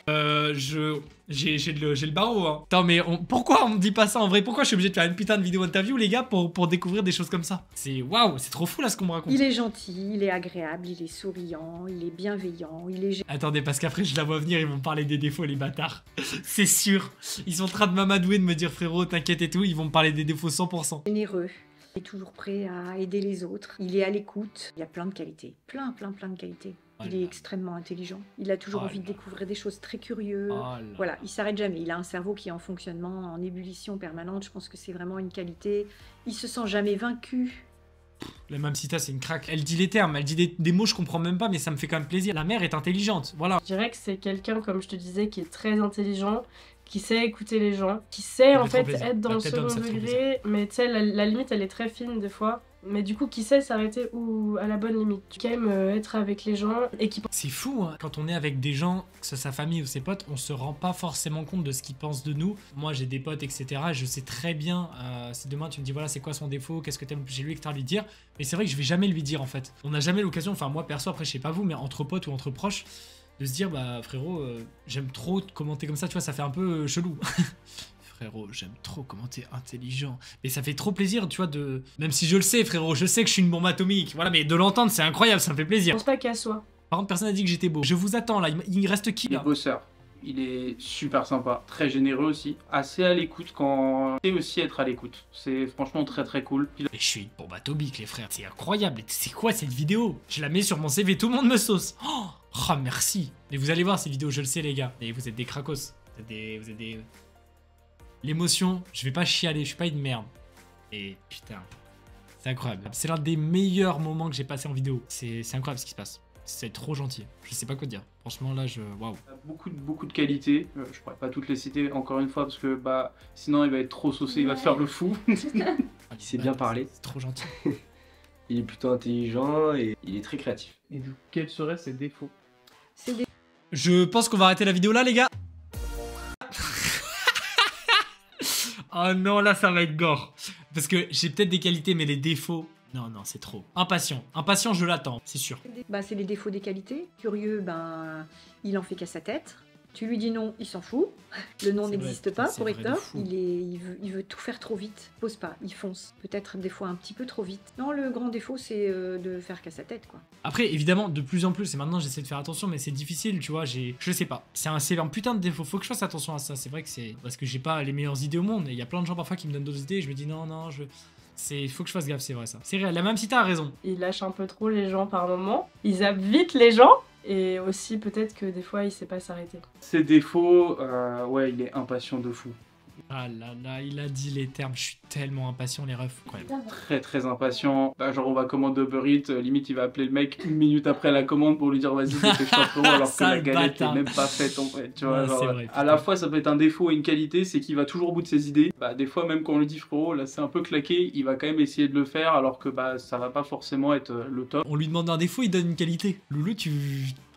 J'ai le barreau hein. Attends mais pourquoi on me dit pas ça en vrai? Pourquoi je suis obligé de faire une putain de vidéo interview les gars pour découvrir des choses comme ça? C'est waouh, c'est trop fou là ce qu'on me raconte. Il est gentil, il est agréable, il est souriant, il est bienveillant, il est Attendez parce qu'après je la vois venir, ils vont me parler des défauts les bâtards. C'est sûr. Ils sont en train de m'amadouer de me dire frérot t'inquiète et tout, ils vont me parler des défauts 100%. généreux. Il est toujours prêt à aider les autres. Il est à l'écoute. Il a plein de qualités. Plein de qualités. Il est extrêmement intelligent. Il a toujours envie de découvrir des choses très curieuses. Voilà, il s'arrête jamais. Il a un cerveau qui est en fonctionnement, en ébullition permanente. Je pense que c'est vraiment une qualité. Il se sent jamais vaincu. La Mamsita c'est une craque. Elle dit les termes, elle dit des mots je comprends même pas mais ça me fait quand même plaisir. La mère est intelligente, voilà. Je dirais que c'est quelqu'un, comme je te disais, qui est très intelligent, qui sait écouter les gens, qui sait en fait être dans le second degré, mais tu sais, la limite elle est très fine des fois. Mais du coup, qui sait s'arrêter ou à la bonne limite. Tu peux quand même être avec les gens et qui... C'est fou, hein. Quand on est avec des gens, que ce soit sa famille ou ses potes, on se rend pas forcément compte de ce qu'ils pensent de nous. Moi, j'ai des potes, etc. Je sais très bien, si demain tu me dis, voilà, c'est quoi son défaut, qu'est-ce que t'aimes chez lui, etc. lui dire. Mais c'est vrai que je vais jamais lui dire, en fait. On n'a jamais l'occasion, enfin, moi, perso, après, je sais pas vous, mais entre potes ou entre proches, de se dire, bah, frérot, j'aime trop te commenter comme ça, tu vois, ça fait un peu chelou. Frérot, j'aime trop comment t'es intelligent. Mais ça fait trop plaisir, tu vois, de... Même si je le sais, frérot, je sais que je suis une bombe atomique. Voilà, mais de l'entendre, c'est incroyable, ça me fait Je plaisir. pense pas qu'à soi. Par contre, personne n'a dit que j'étais beau. Je vous attends, là. Il reste qui, Il est là? bosseur. Il est super sympa, très généreux aussi, assez à l'écoute quand... Et aussi être à l'écoute. C'est franchement très très cool. Mais je suis une bombe atomique, les frères. C'est incroyable. C'est quoi cette vidéo? Je la mets sur mon CV, tout le monde me sauce. Oh, merci. Mais vous allez voir ces vidéos, je le sais, les gars. Et vous êtes des cracos. Vous êtes des... L'émotion, je vais pas chialer, je suis pas une merde. Et putain, c'est incroyable. C'est l'un des meilleurs moments que j'ai passé en vidéo. C'est incroyable ce qui se passe. C'est trop gentil. Je sais pas quoi dire. Franchement, là, waouh. Beaucoup de qualités. Je pourrais pas toutes les citer encore une fois parce que bah sinon il va être trop saucé, il va faire le fou. Il sait bien parler. C'est trop gentil. Il est plutôt intelligent et il est très créatif. Et donc, quels seraient ses défauts? Je pense qu'on va arrêter la vidéo là, les gars. Oh non, là, ça va être gore. Parce que j'ai peut-être des qualités, mais les défauts... Non, non, c'est trop. Impatient. Impatient, je l'attends, c'est sûr. Bah, c'est les défauts des qualités. Curieux, ben, il en fait qu'à sa tête. Tu lui dis non, il s'en fout. Le non C'est n'existe vrai, pas c'est pour vrai de Hector. fou. Il veut tout faire trop vite. Pose pas, il fonce. Peut-être des fois un petit peu trop vite. Non, le grand défaut, c'est de faire qu'à sa tête, quoi. Après, évidemment, de plus en plus, et maintenant j'essaie de faire attention, mais c'est difficile, tu vois, je sais pas. C'est un putain de défaut, faut que je fasse attention à ça. C'est vrai que c'est... Parce que j'ai pas les meilleures idées au monde, et il y a plein de gens parfois qui me donnent d'autres idées, et je me dis non, non, faut que je fasse gaffe, c'est vrai ça. C'est réel, même si t'as raison. Il lâche un peu trop les gens par moment. Il zappe vite les gens. Et aussi, peut-être que des fois, il sait pas s'arrêter. Ses défauts, ouais, il est impatient de fou. Ah là là, il a dit les termes, je suis tellement impatient, les refs. Incroyable. Très très impatient. Bah, genre on va commander Uber Eats, limite il va appeler le mec une minute après la commande pour lui dire vas-y dépêche-toi frérot alors que Sale la galette bâtard. est même pas faite en fait. Tu vois, Ouais, genre, c'est vrai, à la fois ça peut être un défaut et une qualité, c'est qu'il va toujours au bout de ses idées. Bah des fois même quand on lui dit frérot là c'est un peu claqué, il va quand même essayer de le faire alors que bah ça va pas forcément être le top. On lui demande un défaut, il donne une qualité. Loulou,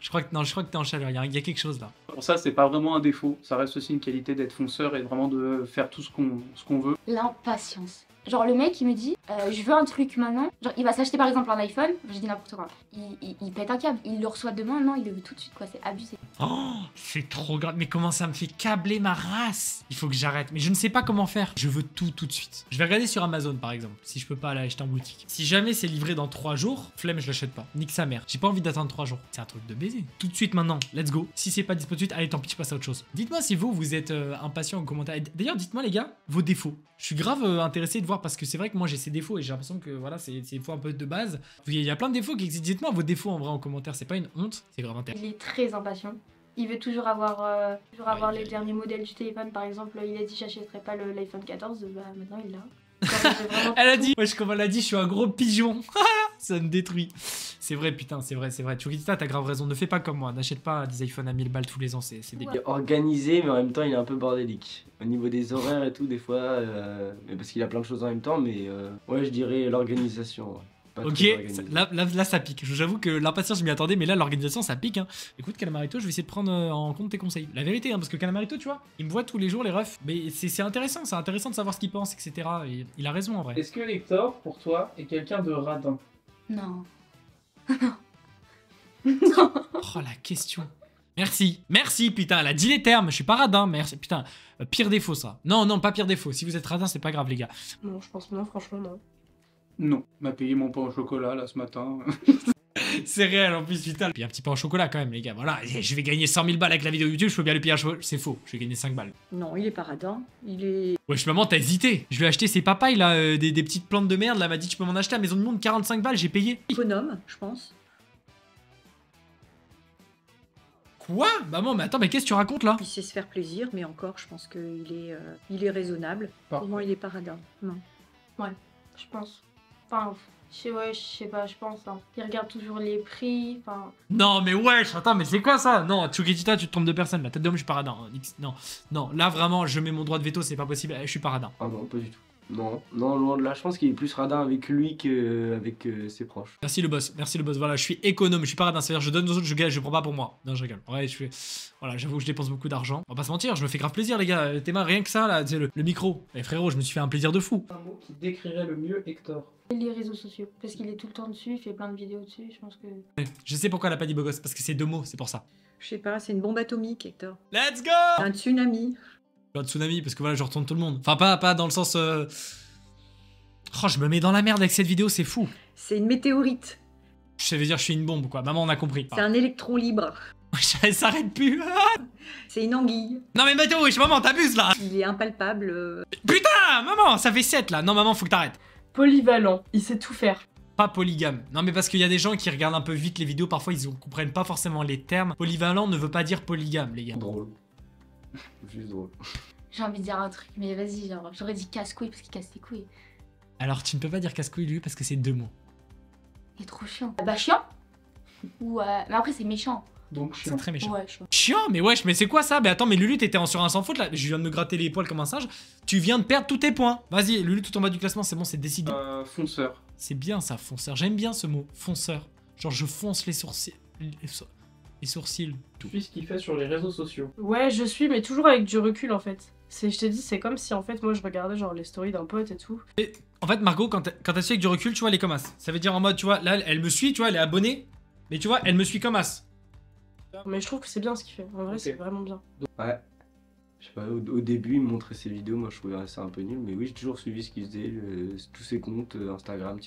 je crois que t'es en chaleur, il y a quelque chose là. Pour ça c'est pas vraiment un défaut, ça reste aussi une qualité d'être fonceur et vraiment de faire tout ce qu'on veut. L'impatience. Genre le mec il me dit je veux un truc maintenant. Genre il va s'acheter par exemple un iPhone, je dis n'importe quoi. Il pète un câble, il le reçoit demain, non il le veut tout de suite quoi, c'est abusé. Oh, c'est trop grave. Mais comment ça me fait câbler ma race? Il faut que j'arrête. Mais je ne sais pas comment faire. Je veux tout de suite. Je vais regarder sur Amazon par exemple, si je peux pas aller acheter en boutique. Si jamais c'est livré dans 3 jours, flemme, je l'achète pas. Nique sa mère. J'ai pas envie d'attendre 3 jours. C'est un truc de baiser. Tout de suite maintenant, let's go. Si c'est pas dispo tout de suite, allez tant pis, je passe à autre chose. Dites-moi si vous êtes impatient en commentaire. D'ailleurs, dites-moi les gars, vos défauts. Je suis grave intéressé de voir parce que c'est vrai que moi j'ai ces défauts et j'ai l'impression que voilà, c'est des défauts un peu de base. Il y a plein de défauts qui existent. Dites-moi vos défauts en vrai en commentaire, c'est pas une honte, c'est grave intéressant. Il est très impatient. Il veut toujours avoir Ouais, les derniers modèles du téléphone. Par exemple, il a dit j'achèterai pas l'iPhone 14, bah maintenant il l'a. Genre, il veut vraiment Elle a tout. dit, wesh, comme elle a dit, je suis un gros pigeon. Ça me détruit. C'est vrai, putain, c'est vrai. Chukitita, t'as grave raison. Ne fais pas comme moi. N'achète pas des iPhones à 1000 balles tous les ans. C'est débile. Il est organisé, mais en même temps, il est un peu bordélique. Au niveau des horaires et tout, des fois, mais parce qu'il a plein de choses en même temps, mais ouais, je dirais l'organisation. Ouais. Pas Ok, très organisé. là ça pique. J'avoue que l'impatience, je m'y attendais, mais là, l'organisation, ça pique. Hein. Écoute, Calamarito, je vais essayer de prendre en compte tes conseils. La vérité, hein, parce que Calamarito, tu vois, il me voit tous les jours, les refs. Mais c'est intéressant de savoir ce qu'il pense, etc. Et il a raison en vrai. Est-ce que Hector, pour toi, est quelqu'un de radin? Non. Oh, la question. Merci, putain, elle a dit les termes. Je suis pas radin, merci. Putain, pire défaut, ça. Non, pas pire défaut. Si vous êtes radin, c'est pas grave, les gars. Non, je pense non, franchement, non. Non, m'a payé mon pain au chocolat là ce matin. C'est réel en plus, putain. Puis un petit pain au chocolat quand même, les gars. Voilà, je vais gagner 100 000 balles avec la vidéo YouTube, je peux bien le payer un chocolat. C'est faux, je vais gagner 5 balles. Non, il est pas radin. Il est... Wesh, maman, t'as hésité. Je vais acheter ces papayes là, des petites plantes de merde. Là, elle m'a dit, tu peux m'en acheter à Maison du Monde 45 balles, j'ai payé. économe, je pense. Quoi? Maman, mais attends, mais qu'est-ce que tu racontes là? Il sait se faire plaisir, mais encore, je pense qu'il est raisonnable. Pour moi, il est pas radin. Non. Je pense. Enfin, je sais pas, je pense. Hein. Il regarde toujours les prix. Enfin, Non, mais wesh, attends, mais c'est quoi ça? Non, Chukitita, tu te trompes de personne. La tête d'homme, je suis pas radin. Non, là vraiment, je mets mon droit de veto, c'est pas possible. Je suis pas radin. Ah non, pas du tout. Non, loin de là, je pense qu'il est plus radin avec lui qu'avec ses proches. Merci le boss, voilà, je suis économe, je suis pas radin, c'est-à-dire je donne aux autres, je prends pas pour moi. Non, je rigole. Ouais, voilà, j'avoue que je dépense beaucoup d'argent. On va pas se mentir, je me fais grave plaisir les gars, Théma, rien que ça là, tu sais, le micro. Et frérot, je me suis fait un plaisir de fou. Un mot qui décrirait le mieux Hector. Les réseaux sociaux, parce qu'il est tout le temps dessus, il fait plein de vidéos dessus, je pense que... Je sais pourquoi elle a pas dit beau gosse, parce que c'est 2 mots, c'est pour ça. Je sais pas, c'est une bombe atomique, Hector. Let's go! Un tsunami. Un tsunami, parce que voilà, je retourne tout le monde. Enfin, pas dans le sens... Oh, je me mets dans la merde avec cette vidéo, c'est fou. C'est une météorite. Ça veut dire que je suis une bombe, quoi. Maman, on a compris. C'est un électron libre. Elle s'arrête plus. C'est une anguille. Non mais Mathéo, wesh, maman, t'abuses là. Il est impalpable. Putain, maman, ça fait 7 là. Non, maman, faut que t'arrêtes. Polyvalent, il sait tout faire. Pas polygame. Non mais parce qu'il y a des gens qui regardent un peu vite les vidéos, parfois ils comprennent pas forcément les termes. Polyvalent ne veut pas dire polygame, les gars. Drôle. Juste drôle. J'ai envie de dire un truc, mais vas-y, genre, j'aurais dit casse-couille parce qu'il casse les couilles. Alors tu ne peux pas dire casse-couille lui parce que c'est 2 mots. Il est trop chiant. Bah chiant. Ou mais après c'est méchant. Donc C'est très méchant. Ouais, chiant. Chiant, mais wesh, mais c'est quoi ça? Mais attends, mais Lulu, t'étais sur un sans faute là. Je viens de me gratter les poils comme un singe. Tu viens de perdre tous tes points. Vas-y, Lulu, tout en bas du classement, c'est bon, c'est décidé. Fonceur. C'est bien ça, fonceur. J'aime bien ce mot, fonceur. Genre, je fonce les sourcils. Les sourcils, tout. Puis ce qu'il fait sur les réseaux sociaux. Ouais, je suis, mais toujours avec du recul en fait. Je t'ai dit, c'est comme si en fait moi je regardais genre les stories d'un pote et tout. En fait, Margot, quand elle suit avec du recul, tu vois, elle est comme as. Ça veut dire en mode, tu vois, là, elle me suit, tu vois, elle est abonnée. Mais tu vois, elle me suit comme as. Mais je trouve que c'est bien ce qu'il fait. En vrai, Ok. c'est vraiment bien. Ouais. Je sais pas, au début, il me montrait ses vidéos, moi je trouvais ça un peu nul, mais oui, j'ai toujours suivi ce qu'il faisait, tous ses comptes Instagram.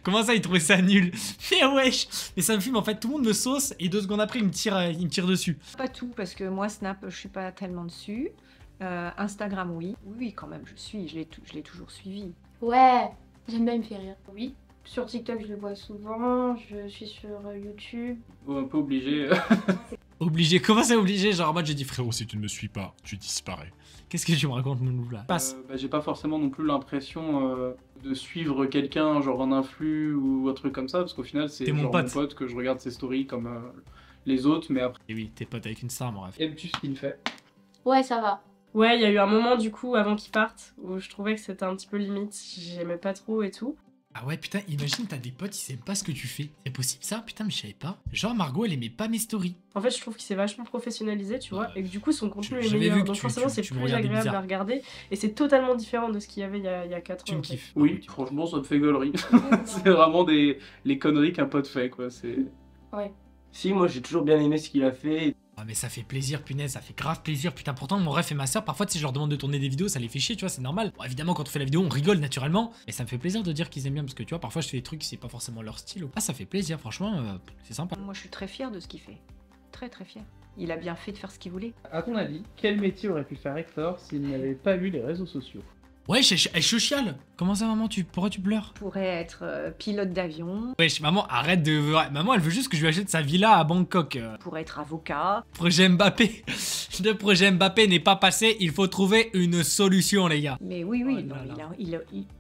Comment ça, il trouvait ça nul? Mais wesh. Mais ça me fume, en fait, tout le monde me sauce et 2 secondes après, il me tire dessus. Pas tout, parce que moi, Snap, je suis pas tellement dessus. Instagram, oui. Oui, quand même, je l'ai toujours suivi. Ouais, j'aime bien, il me fait rire. Oui, sur TikTok je le vois souvent, je suis sur YouTube. Un peu obligé. Obligé, comment ça obligé? Genre en mode j'ai dit frérot, si tu ne me suis pas, tu disparais. Qu'est-ce que tu me racontes mon loup là? Passe. J'ai pas forcément non plus l'impression de suivre quelqu'un, genre un influ ou un truc comme ça, parce qu'au final c'est T'es mon genre pote. mon pote que je regarde ses stories comme les autres, mais après. Et oui, t'es pote avec une star, mon ref. Aimes-tu ce qu'il fait? Ouais, ça va. Ouais, il y a eu un moment du coup avant qu'il parte où je trouvais que c'était un petit peu limite, j'aimais pas trop et tout. Ah ouais, putain, imagine t'as des potes, ils aiment pas ce que tu fais. C'est possible ça? Putain, mais je savais pas. Genre Margot, elle aimait pas mes stories. En fait, je trouve qu'il s'est vachement professionnalisé, tu vois, et que du coup son contenu est j'avais meilleur. vu que Donc tu- forcément, tu- c'est tu me plus regardais agréable bizarre. à regarder et c'est totalement différent de ce qu'il y avait il y a 4 ans. Tu me en fait. kiffes. Oui, franchement ça me fait gaulerie. C'est vraiment les conneries qu'un pote fait quoi. C'est. Si, moi j'ai toujours bien aimé ce qu'il a fait. Ah mais ça fait plaisir, punaise, ça fait grave plaisir. Putain, pourtant mon ref et ma soeur, parfois tu sais, je leur demande de tourner des vidéos, ça les fait chier, tu vois, c'est normal. Bon, évidemment, quand on fait la vidéo, on rigole naturellement. Mais ça me fait plaisir de dire qu'ils aiment bien, parce que tu vois, parfois je fais des trucs, c'est pas forcément leur style. Ah, ça fait plaisir, franchement, c'est sympa. Moi, je suis très fière de ce qu'il fait. Très, très fière. Il a bien fait de faire ce qu'il voulait. À ton avis, quel métier aurait pu faire Hector s'il n'avait pas eu les réseaux sociaux? Ouais, elle chiale. Comment ça, maman, pourquoi tu pleures? Pourrait être pilote d'avion, Wesh, maman, arrête de... Ouais, maman, elle veut juste que je lui achète sa villa à Bangkok. pourrait être avocat. Projet Mbappé. Le projet Mbappé n'est pas passé, il faut trouver une solution, les gars. Mais oui, oui, Oh là non, là.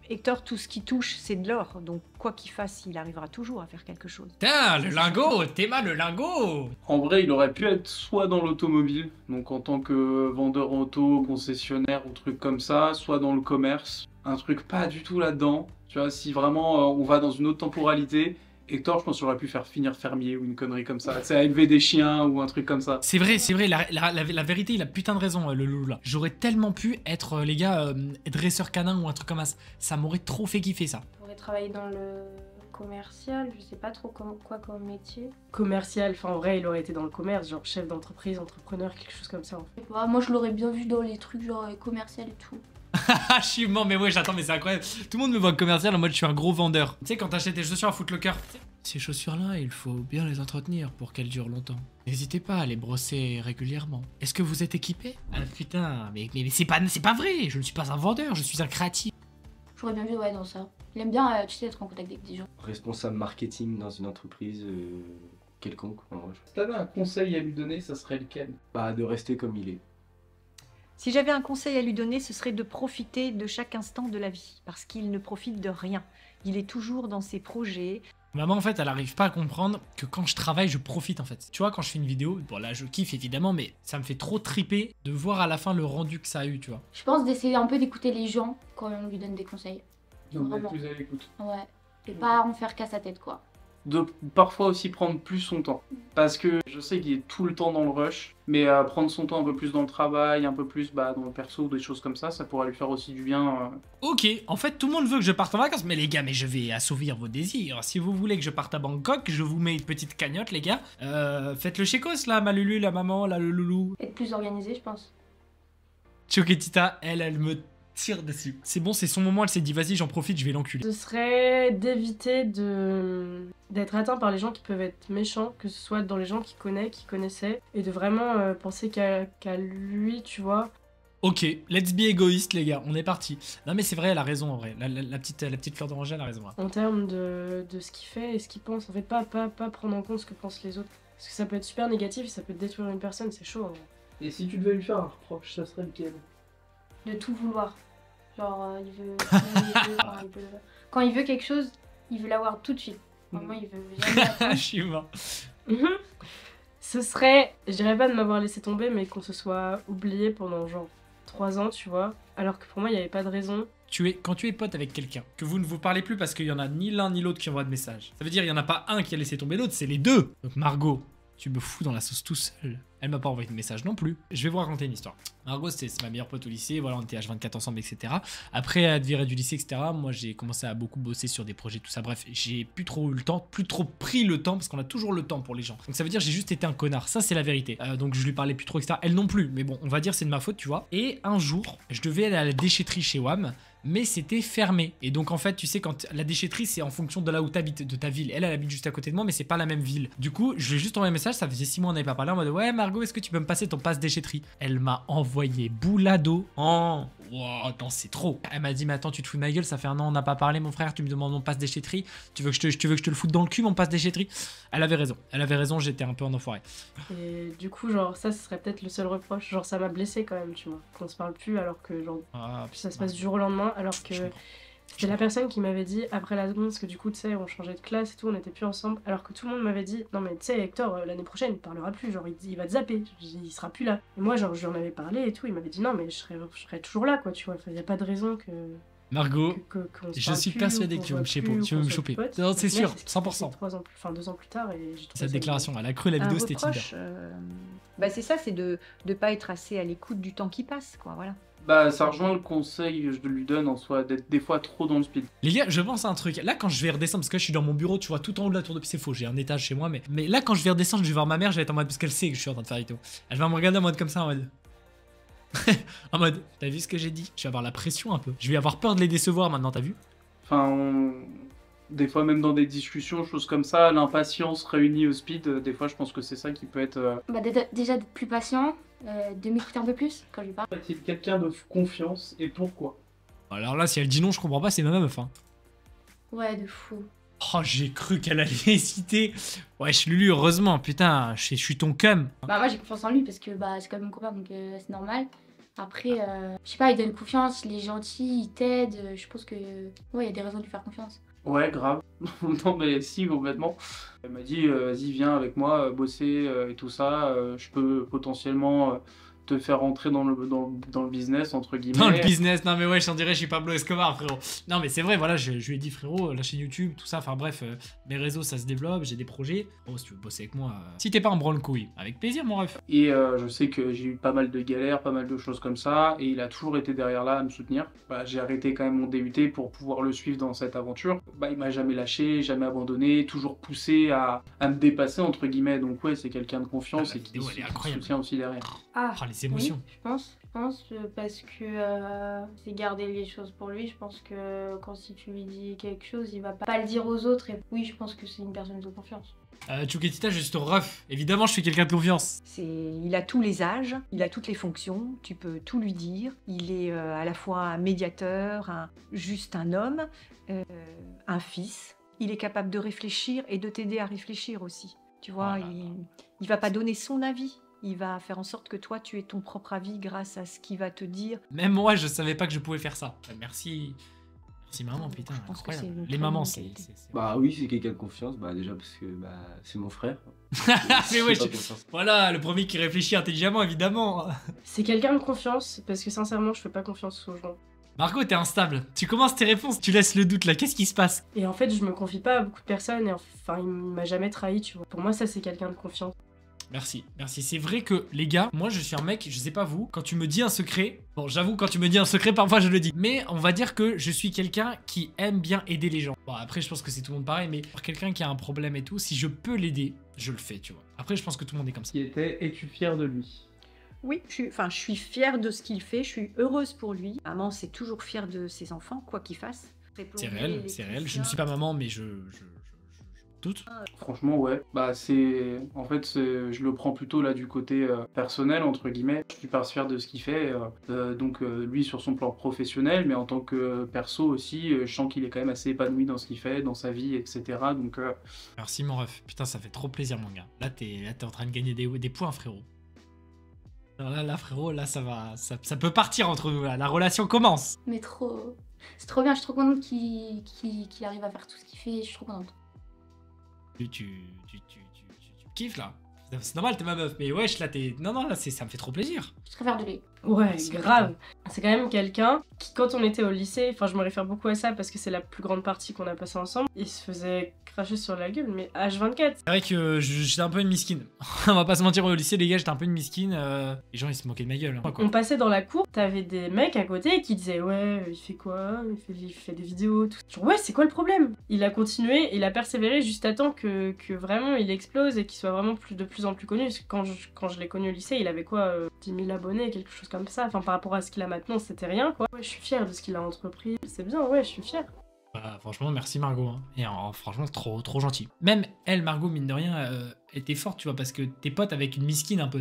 Hector, tout ce qu'il touche, c'est de l'or. Donc, quoi qu'il fasse, il arrivera toujours à faire quelque chose. Putain, le lingot, Théma, le lingot. En vrai, il aurait pu être soit dans l'automobile, donc en tant que vendeur auto, concessionnaire ou truc comme ça, soit dans le commerce, un truc pas du tout là-dedans. Tu vois, si vraiment on va dans une autre temporalité, Hector, je pense qu'il aurait pu faire finir fermier ou une connerie comme ça. C'est à élever des chiens ou un truc comme ça. C'est vrai, la vérité, il a putain de raison, le loulou là. J'aurais tellement pu être, les gars, dresseur canin ou un truc comme ça. Ça m'aurait trop fait kiffer ça. Je pourrais travailler dans le commercial, je sais pas trop quoi comme métier. Commercial, enfin en vrai, il aurait été dans le commerce, genre chef d'entreprise, entrepreneur, quelque chose comme ça. En fait. Ouais, moi je l'aurais bien vu dans les trucs genre commercial et tout. Ah, je suis mort, mais ouais, j'attends, mais c'est incroyable. Tout le monde me voit commercial en mode je suis un gros vendeur. Tu sais, quand t'achètes tes chaussures à Foot Locker, ces chaussures-là, il faut bien les entretenir pour qu'elles durent longtemps. N'hésitez pas à les brosser régulièrement. Est-ce que vous êtes équipé? Ah putain, mais c'est pas vrai. Je ne suis pas un vendeur, je suis un créatif. J'aurais bien vu ouais dans ça. Il aime bien, tu sais, être en contact avec des gens. Responsable marketing dans une entreprise quelconque. En vrai. Si t'avais un conseil à lui donner, ça serait lequel? Bah, de rester comme il est. Si j'avais un conseil à lui donner, ce serait de profiter de chaque instant de la vie. Parce qu'il ne profite de rien. Il est toujours dans ses projets. Maman, en fait, elle arrive pas à comprendre que quand je travaille, je profite, en fait. Tu vois, quand je fais une vidéo, bon là, je kiffe évidemment, mais ça me fait trop triper de voir à la fin le rendu que ça a eu, tu vois. Je pense d'essayer un peu d'écouter les gens quand on lui donne des conseils. Donc, Vraiment. plus à l'écoute. Ouais. Et pas en faire qu'à sa tête, quoi. De parfois aussi prendre plus son temps. Parce que je sais qu'il est tout le temps dans le rush, mais prendre son temps un peu plus dans le travail, un peu plus dans le perso, des choses comme ça pourrait lui faire aussi du bien. Ok, en fait, tout le monde veut que je parte en vacances, mais les gars, mais je vais assouvir vos désirs. Si vous voulez que je parte à Bangkok, je vous mets une petite cagnotte, les gars. Faites le chécos, là, ma Lulu, la maman, là, le loulou. Être plus organisé, je pense. Choketita, elle me tire dessus. C'est bon, c'est son moment, elle s'est dit, vas-y, j'en profite, je vais l'enculer. Ce serait d'éviter d'être atteint par les gens qui peuvent être méchants, que ce soit dans les gens qu'il connaît, qu'il connaissait, et de vraiment penser qu'à lui, tu vois. Ok, let's be égoïste, les gars, on est parti. Non, mais c'est vrai, elle a raison, en vrai. La petite fleur d'oranger, elle a raison. Là. En termes de ce qu'il fait et ce qu'il pense. En fait, pas prendre en compte ce que pensent les autres. Parce que ça peut être super négatif et ça peut détruire une personne, c'est chaud. Hein. Et si tu devais lui faire un reproche, ça serait lequel? De tout vouloir. Genre, il veut. Quand il veut quelque chose, il veut l'avoir tout de suite. Vraiment, il veut jamais Je attendre. suis mort. Ce serait, je dirais pas de m'avoir laissé tomber, mais qu'on se soit oublié pendant genre 3 ans, tu vois. Alors que pour moi, il n'y avait pas de raison. Quand tu es pote avec quelqu'un, que vous ne vous parlez plus parce qu'il y en a ni l'un ni l'autre qui envoie de message, ça veut dire qu'il y en a pas un qui a laissé tomber l'autre, c'est les deux. Donc Margot, tu me fous dans la sauce tout seul. Elle m'a pas envoyé de message non plus. Je vais vous raconter une histoire. Margot, c'est ma meilleure pote au lycée, voilà, on était H24 ensemble, etc. Après être viré du lycée, etc., moi j'ai commencé à beaucoup bosser sur des projets, tout ça. Bref, j'ai plus trop eu le temps, plus trop pris le temps, parce qu'on a toujours le temps pour les gens. Donc ça veut dire que j'ai juste été un connard, ça c'est la vérité. Donc je lui parlais plus trop, etc. Elle non plus, mais bon, on va dire c'est de ma faute, tu vois. Et un jour, je devais aller à la déchetterie chez WAM, mais c'était fermé. Et donc en fait, tu sais, quand la déchetterie, c'est en fonction de là où t'habites, de ta ville. Elle habite juste à côté de moi, mais c'est pas la même ville. Du coup, je lui ai juste envoyé un message, ça faisait 6 mois on n'avait pas parlé, en mode ouais Margot, est-ce que tu peux me passer ton passe déchetterie? Elle m'a envoyé boulado. Oh, wow, non, c'est trop. Elle m'a dit, mais attends, tu te fous de ma gueule, ça fait un an on n'a pas parlé, mon frère, tu me demandes mon passe déchetterie. Tu veux que je te le foute dans le cul, mon passe déchetterie? Elle avait raison, j'étais un peu en enfoiré. Et du coup, genre, ça, ce serait peut-être le seul reproche. Genre, ça m'a blessé quand même, tu vois. Qu'on se parle plus alors que, genre, ça se passe du jour au lendemain, alors que c'était la personne qui m'avait dit après la seconde, parce que du coup, tu sais, on changeait de classe et tout, on n'était plus ensemble, alors que tout le monde m'avait dit, non mais tu sais, Hector, l'année prochaine, il parlera plus, genre, il va te zapper, il sera plus là. Et moi, genre, je lui en avais parlé et tout, il m'avait dit, non mais je serai toujours là, quoi, tu vois, il y a pas de raison que... Margot, qu'on se je parle suis plus, persuadé ou que tu qu'on vas me voit choper, plus, tu ou vas me qu'on soit choper. plus potes. Non, c'est Mais sûr, c'est ce qui s'est passé 100%. 2 ans plus tard, et j'ai trouvé Cette ça déclaration, elle a cru la vidéo, c'était Tinder. Bah c'est ça, c'est de ne pas être assez à l'écoute du temps qui passe, quoi, voilà. Bah, ça rejoint le conseil que je lui donne en soi, d'être des fois trop dans le speed. Les gars, je pense à un truc. Là, quand je vais redescendre, parce que je suis dans mon bureau, tu vois, tout en haut de la tour de... C'est faux, j'ai un étage chez moi, mais là, quand je vais redescendre, je vais voir ma mère, je vais être en mode... Parce qu'elle sait que je suis en train de faire Ito. Elle va me regarder en mode comme ça, en mode... en mode, t'as vu ce que j'ai dit? Je vais avoir la pression un peu. Je vais avoir peur de les décevoir maintenant, t'as vu? Enfin, des fois même dans des discussions, choses comme ça, l'impatience réunie au speed, des fois je pense que c'est ça qui peut être... Bah, déjà d'être plus patient, de m'écouter un peu plus quand je lui parle. Est-il quelqu'un de confiance et pourquoi? Alors là, si elle dit non, je comprends pas, c'est ma meuf, hein. Ouais, de fou. Oh, j'ai cru qu'elle allait hésiter. Wesh, Lulu, heureusement, putain, je suis ton cum. Bah, moi j'ai confiance en lui parce que bah, c'est quand même mon copain donc c'est normal. Après, je sais pas, il donne confiance, il est gentil, il t'aide. Je pense que. Ouais, il y a des raisons de lui faire confiance. Ouais, grave. Non mais si, complètement. Elle m'a dit, vas-y, viens avec moi, bosser et tout ça. Je peux potentiellement te faire rentrer dans le business, entre guillemets. Dans le business, non mais ouais, j'en dirais, je suis Pablo Escobar, frérot. Non mais c'est vrai, voilà, je lui ai dit, frérot, la chaîne YouTube, tout ça, enfin bref, mes réseaux, ça se développe, j'ai des projets. Oh, si tu veux bosser avec moi, si t'es pas un branle-couille, avec plaisir, mon ref. Et je sais que j'ai eu pas mal de galères, pas mal de choses comme ça, et il a toujours été derrière là à me soutenir. Bah, j'ai arrêté quand même mon DUT pour pouvoir le suivre dans cette aventure. Bah, il m'a jamais lâché, jamais abandonné, toujours poussé à me dépasser, entre guillemets. Donc ouais, c'est quelqu'un de confiance et qui soutient aussi derrière. Ah, les émotions. Oui, je pense parce que c'est garder les choses pour lui. Je pense que quand si tu lui dis quelque chose, il va pas le dire aux autres. Et oui, je pense que c'est une personne de confiance. Chuketita, juste ref. Évidemment, je suis quelqu'un de confiance. Il a tous les âges, il a toutes les fonctions, tu peux tout lui dire. Il est à la fois un médiateur, juste un homme, un fils. Il est capable de réfléchir et de t'aider à réfléchir aussi. Tu vois, il va pas donner son avis. Il va faire en sorte que toi, tu aies ton propre avis grâce à ce qu'il va te dire. Même moi, je savais pas que je pouvais faire ça. Merci gentil maman, putain, Je pense que incroyable. c'est une Les très mamans, bonne c'est... qualité. Bah oui, c'est quelqu'un de confiance, bah déjà parce que bah, c'est mon frère. Mais ouais, J'ai je- pas confiance. Voilà, le premier qui réfléchit intelligemment, évidemment. C'est quelqu'un de confiance, parce que sincèrement, je fais pas confiance aux gens. Margot, t'es instable. Tu commences tes réponses, tu laisses le doute là. Qu'est-ce qui se passe? Et en fait, je me confie pas à beaucoup de personnes, et enfin, il m'a jamais trahi, tu vois. Pour moi, ça, c'est quelqu'un de confiance. Merci, merci. C'est vrai que, les gars, moi je suis un mec, je sais pas vous, quand tu me dis un secret, bon j'avoue quand tu me dis un secret, parfois je le dis, mais on va dire que je suis quelqu'un qui aime bien aider les gens. Bon après je pense que c'est tout le monde pareil, mais pour quelqu'un qui a un problème et tout, si je peux l'aider, je le fais, tu vois. Après je pense que tout le monde est comme ça. Qui était, es-tu fier de lui? Oui, je suis fière de ce qu'il fait, je suis heureuse pour lui. Maman, c'est toujours fière de ses enfants, quoi qu'il fasse. C'est réel, c'est réel. Je ne suis pas maman, mais je doute. Franchement, ouais. Bah, c'est. En fait, je le prends plutôt là du côté personnel, entre guillemets. Je suis super fier de ce qu'il fait. Donc, lui sur son plan professionnel, mais en tant que perso aussi, je sens qu'il est quand même assez épanoui dans ce qu'il fait, dans sa vie, etc. Donc, Merci mon ref. Putain, ça fait trop plaisir, mon gars. Là, t'es en train de gagner des points, frérot. Alors là, frérot, là, ça va. Ça peut partir entre nous, là. La relation commence. Mais trop. C'est trop bien, je suis trop contente qu'il arrive à faire tout ce qu'il fait, je suis trop contente. Tu kiffes, là. C'est normal, t'es ma meuf. Mais wesh, là, t'es. Non, là, ça me fait trop plaisir. Je suis très fière de lui. Ouais, Merci, grave. C'est quand même quelqu'un qui, quand on était au lycée, enfin, je me réfère beaucoup à ça parce que c'est la plus grande partie qu'on a passée ensemble, il se faisait cracher sur la gueule, mais H24. C'est vrai que j'étais un peu une miskine. On va pas se mentir, au lycée, les gars, j'étais un peu une miskine. Les gens, ils se moquaient de ma gueule. Hein, quoi. On passait dans la cour, t'avais des mecs à côté qui disaient ouais, il fait quoi, il fait des vidéos, tout. Genre ouais, c'est quoi le problème? Il a continué, il a persévéré juste à temps que vraiment il explose et qu'il soit vraiment de plus en plus connu. Parce que quand je l'ai connu au lycée, il avait quoi, 10 000 abonnés, quelque chose comme ça. Enfin, par rapport à ce qu'il a maintenant, c'était rien quoi. Ouais, je suis fière de ce qu'il a entrepris. C'est bien, ouais, je suis fière. Bah, franchement, merci Margot. Hein. Et franchement, trop gentil. Même elle, Margot, mine de rien, était forte, tu vois, parce que t'es potes avec une miskine un peu.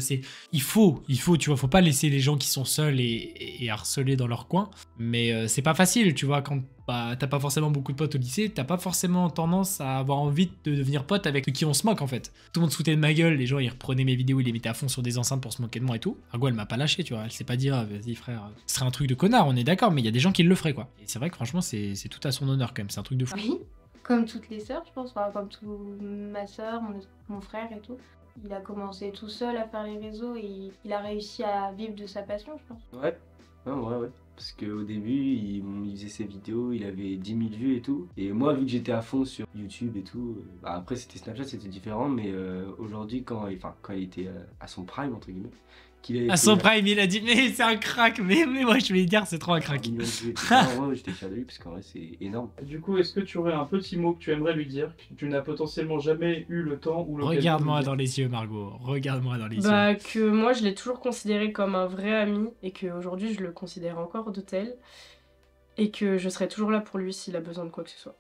Il faut, tu vois, faut pas laisser les gens qui sont seuls et harcelés dans leur coin. Mais c'est pas facile, tu vois, quand t'as pas forcément beaucoup de potes au lycée, t'as pas forcément tendance à avoir envie de devenir pote avec ceux qui on se moque en fait. Tout le monde se foutait de ma gueule, les gens ils reprenaient mes vidéos, ils les mettaient à fond sur des enceintes pour se moquer de moi et tout. Margot, elle m'a pas lâché, tu vois, elle s'est pas dit, ah, vas-y frère, ce serait un truc de connard, on est d'accord, mais il y a des gens qui le feraient quoi. Et c'est vrai que franchement, c'est tout à son honneur quand même, c'est un truc de fou. Oui, comme toutes les sœurs, je pense, enfin, comme ma sœur, mon frère et tout. Il a commencé tout seul à faire les réseaux et il a réussi à vivre de sa passion, je pense. Ouais, non, ouais. Parce qu'au début, il faisait ses vidéos, il avait 10 000 vues et tout. Et moi, vu que j'étais à fond sur YouTube et tout, bah après c'était Snapchat, c'était différent. Mais aujourd'hui, quand il était à son prime, entre guillemets, qu'il avait À son prime, il a dit, mais c'est un crack, mais moi je vais dire, c'est trop un crack. Ouais, j'étais fier de lui parce qu'en vrai, c'est énorme. du coup, est-ce que tu aurais un petit mot que tu aimerais lui dire, que tu n'as potentiellement jamais eu le temps ou l'occasion Regarde-moi de dans les yeux, Margot. Regarde-moi dans les yeux. Bah, que moi je l'ai toujours considéré comme un vrai ami et qu'aujourd'hui je le considère encore de tel. Et que je serai toujours là pour lui s'il a besoin de quoi que ce soit.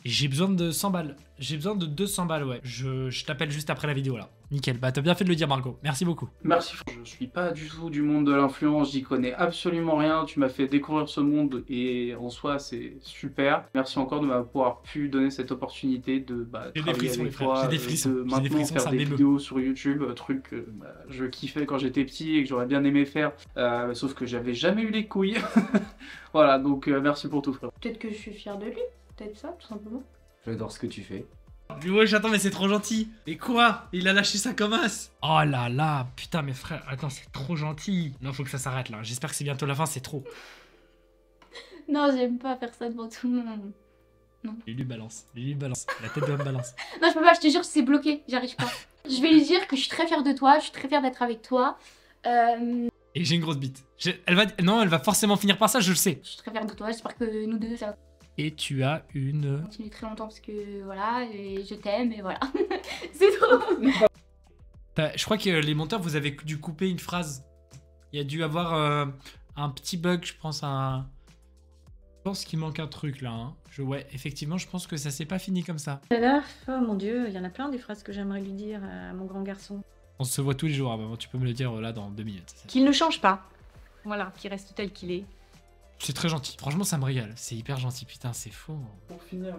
J'ai besoin de 100 balles. J'ai besoin de 200 balles, ouais. Je t'appelle juste après la vidéo là. Nickel. Bah, t'as bien fait de le dire, Margot. Merci beaucoup. Merci. Je suis pas du tout du monde de l'influence, j'y connais absolument rien. Tu m'as fait découvrir ce monde et en soi c'est super. Merci encore de m'avoir pu donner cette opportunité de J'ai des travailler frissons, avec les frères. toi, J'ai des frissons. de J'ai des maintenant frissons, faire ça des m'émeut. vidéos sur YouTube, truc que je kiffais quand j'étais petit et que j'aurais bien aimé faire, sauf que j'avais jamais eu les couilles. Voilà, donc merci pour tout frère. Peut-être que je suis fière de lui, peut-être ça, tout simplement. J'adore ce que tu fais. Mais ouais, j'attends, mais c'est trop gentil. Mais quoi? Il a lâché ça comme as. Oh là là, putain, mes frères. Attends, c'est trop gentil. Non, faut que ça s'arrête là. J'espère que c'est bientôt la fin, c'est trop. Non, j'aime pas faire ça devant tout le monde. Lulu balance. Lulu balance. La tête de l'homme balance. Non, je peux pas, je te jure, c'est bloqué, j'arrive pas. Je vais lui dire que je suis très fière de toi, je suis très fière d'être avec toi. Et j'ai une grosse bite. Elle va forcément finir par ça, je le sais. Je suis très fière de toi, j'espère que nous deux ça va Et tu as une... continuer très longtemps parce que voilà, et je t'aime et voilà. C'est trop. Je crois que les monteurs, vous avez dû couper une phrase. Il y a dû avoir un petit bug, je pense. Je pense qu'il manque un truc là. Hein. Ouais, effectivement, je pense que ça s'est pas fini comme ça. Là, oh mon Dieu, il y en a plein des phrases que j'aimerais lui dire à mon grand garçon. On se voit tous les jours, hein, maman. Tu peux me le dire là dans 2 minutes. Qu'il ne change pas. Voilà, qu'il reste tel qu'il est. C'est très gentil. Franchement, ça me régale. C'est hyper gentil. Putain, c'est faux. Pour finir,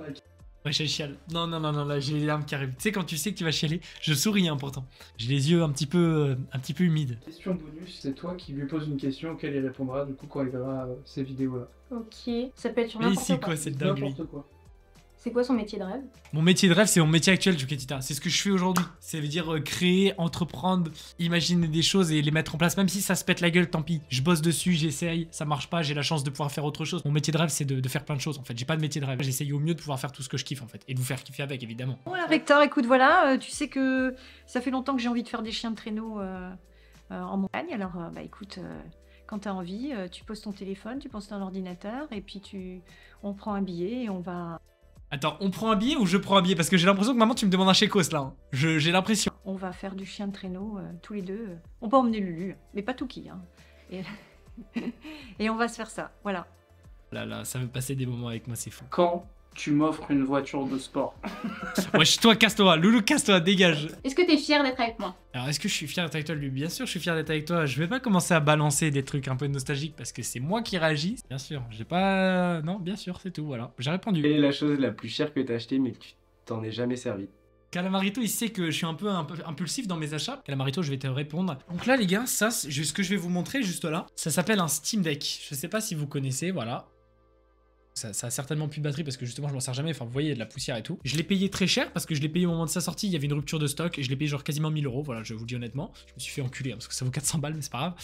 Ouais, je chiale. Non, là, j'ai les larmes qui arrivent. Tu sais, quand tu sais que tu vas chialer, je souris hein, pourtant. J'ai les yeux un petit peu humides. Question bonus, c'est toi qui lui poses une question auquel il répondra du coup quand il verra ces vidéos-là. Ok, ça peut être sur Mais n'importe c'est quoi. quoi cette dinguerie? N'importe quoi. C'est quoi son métier de rêve? Mon métier de rêve, c'est mon métier actuel, Chuketita. C'est ce que je fais aujourd'hui. Ça veut dire créer, entreprendre, imaginer des choses et les mettre en place. Même si ça se pète la gueule, tant pis. Je bosse dessus, j'essaye, ça marche pas, j'ai la chance de pouvoir faire autre chose. Mon métier de rêve, c'est de faire plein de choses en fait. J'ai pas de métier de rêve. J'essaye au mieux de pouvoir faire tout ce que je kiffe en fait. Et de vous faire kiffer avec, évidemment. Voilà, Rector, écoute, voilà, tu sais que ça fait longtemps que j'ai envie de faire des chiens de traîneau en montagne. Alors, bah écoute, quand tu as envie, tu poses ton téléphone, tu poses ton ordinateur et puis on prend un billet et on va... Attends, on prend un billet ou je prends un billet? Parce que j'ai l'impression que maman, tu me demandes un chécos là. Hein. J'ai l'impression. On va faire du chien de traîneau tous les deux. On peut emmener Lulu, mais pas Touki. Hein. Et on va se faire ça, voilà. Là, ça veut passer des moments avec moi, c'est fou. Quand tu m'offres une voiture de sport? Wesh, toi, casse-toi. Loulou, casse-toi, dégage. Est-ce que t'es fier d'être avec moi? Alors, est-ce que je suis fier d'être avec toi, lui? Bien sûr, je suis fier d'être avec toi. Je vais pas commencer à balancer des trucs un peu nostalgiques parce que c'est moi qui réagis. Bien sûr, j'ai pas... Non, bien sûr, c'est tout, voilà. J'ai répondu. Quelle est la chose la plus chère que t'as achetée mais que tu t'en es jamais servi? Calamarito, il sait que je suis un peu impulsif dans mes achats. Calamarito, je vais te répondre. Donc là, les gars, ça, ce que je vais vous montrer juste là, ça s'appelle un Steam Deck. Je sais pas si vous connaissez, voilà. Ça a certainement plus de batterie parce que justement je m'en sers jamais, enfin vous voyez il y a de la poussière et tout. Je l'ai payé très cher parce que je l'ai payé au moment de sa sortie, il y avait une rupture de stock et je l'ai payé genre quasiment 1000 €, voilà je vous le dis honnêtement. Je me suis fait enculer hein, parce que ça vaut 400 balles mais c'est pas grave.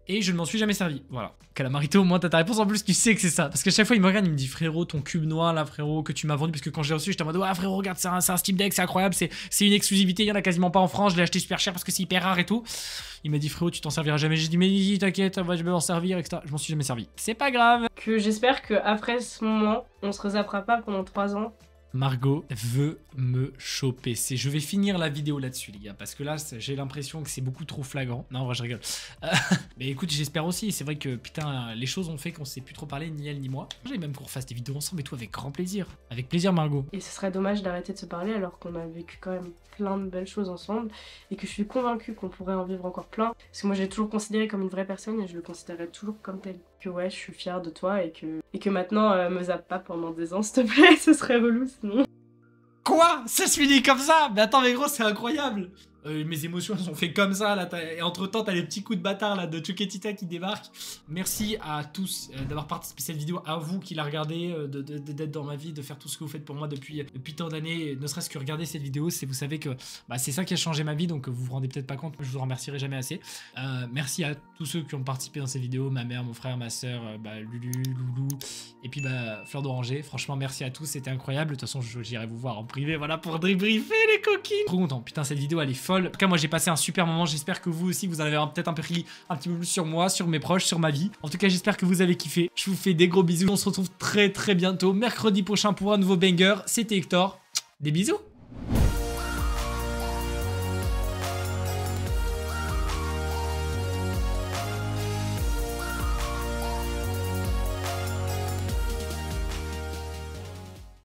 Et je ne m'en suis jamais servi, voilà. Calamarito, au moins t'as ta réponse, en plus tu sais que c'est ça. Parce que chaque fois il me regarde, il me dit frérot ton cube noir là frérot que tu m'as vendu. Parce que quand j'ai reçu j'étais en mode ouais frérot regarde c'est un Steam Deck, c'est incroyable, c'est une exclusivité, il y en a quasiment pas en France, je l'ai acheté super cher parce que c'est hyper rare et tout. Il m'a dit frérot tu t'en serviras jamais, j'ai dit mais t'inquiète, je vais m'en servir etc. Je m'en suis jamais servi, c'est pas grave. Que j'espère qu'après ce moment, on se rezappera pas pendant 3 ans. Margot veut me choper. Je vais finir la vidéo là-dessus, les gars, parce que là, j'ai l'impression que c'est beaucoup trop flagrant. Non, en vrai, je rigole. Mais écoute, j'espère aussi. C'est vrai que, putain, les choses ont fait qu'on s'est plus trop parlé, ni elle ni moi. J'ai même qu'on refasse des vidéos ensemble et tout, avec grand plaisir. Avec plaisir, Margot. Et ce serait dommage d'arrêter de se parler alors qu'on a vécu quand même plein de belles choses ensemble et que je suis convaincue qu'on pourrait en vivre encore plein. Parce que moi, j'ai toujours considéré comme une vraie personne et je le considérerai toujours comme tel. Que ouais, je suis fière de toi et que maintenant, me zappe pas pendant des ans, s'il te plaît, ce serait relou sinon. Quoi? Ça se finit comme ça? Mais attends, mais gros, c'est incroyable! Mes émotions sont faites comme ça là, et entre temps t'as les petits coups de bâtard là de Chuketita qui débarquent. Merci à tous d'avoir participé à cette vidéo, à vous qui la regardez, d'être dans ma vie, de faire tout ce que vous faites pour moi depuis tant d'années, ne serait-ce que regarder cette vidéo, c'est vous savez que bah, c'est ça qui a changé ma vie, donc vous vous rendez peut-être pas compte, je vous en remercierai jamais assez. Merci à tous ceux qui ont participé dans cette vidéo, ma mère, mon frère, ma soeur, Lulu, Loulou, et puis Fleur d'Oranger. Franchement merci à tous, c'était incroyable. De toute façon j'irai vous voir en privé, voilà, pour débriefer les coquines. Trop content, putain cette vidéo elle est folle. En tout cas moi j'ai passé un super moment, j'espère que vous aussi vous en avez peut-être un petit peu plus sur moi, sur mes proches, sur ma vie. En tout cas j'espère que vous avez kiffé, je vous fais des gros bisous, on se retrouve très bientôt, mercredi prochain pour un nouveau banger. C'était Hector, des bisous.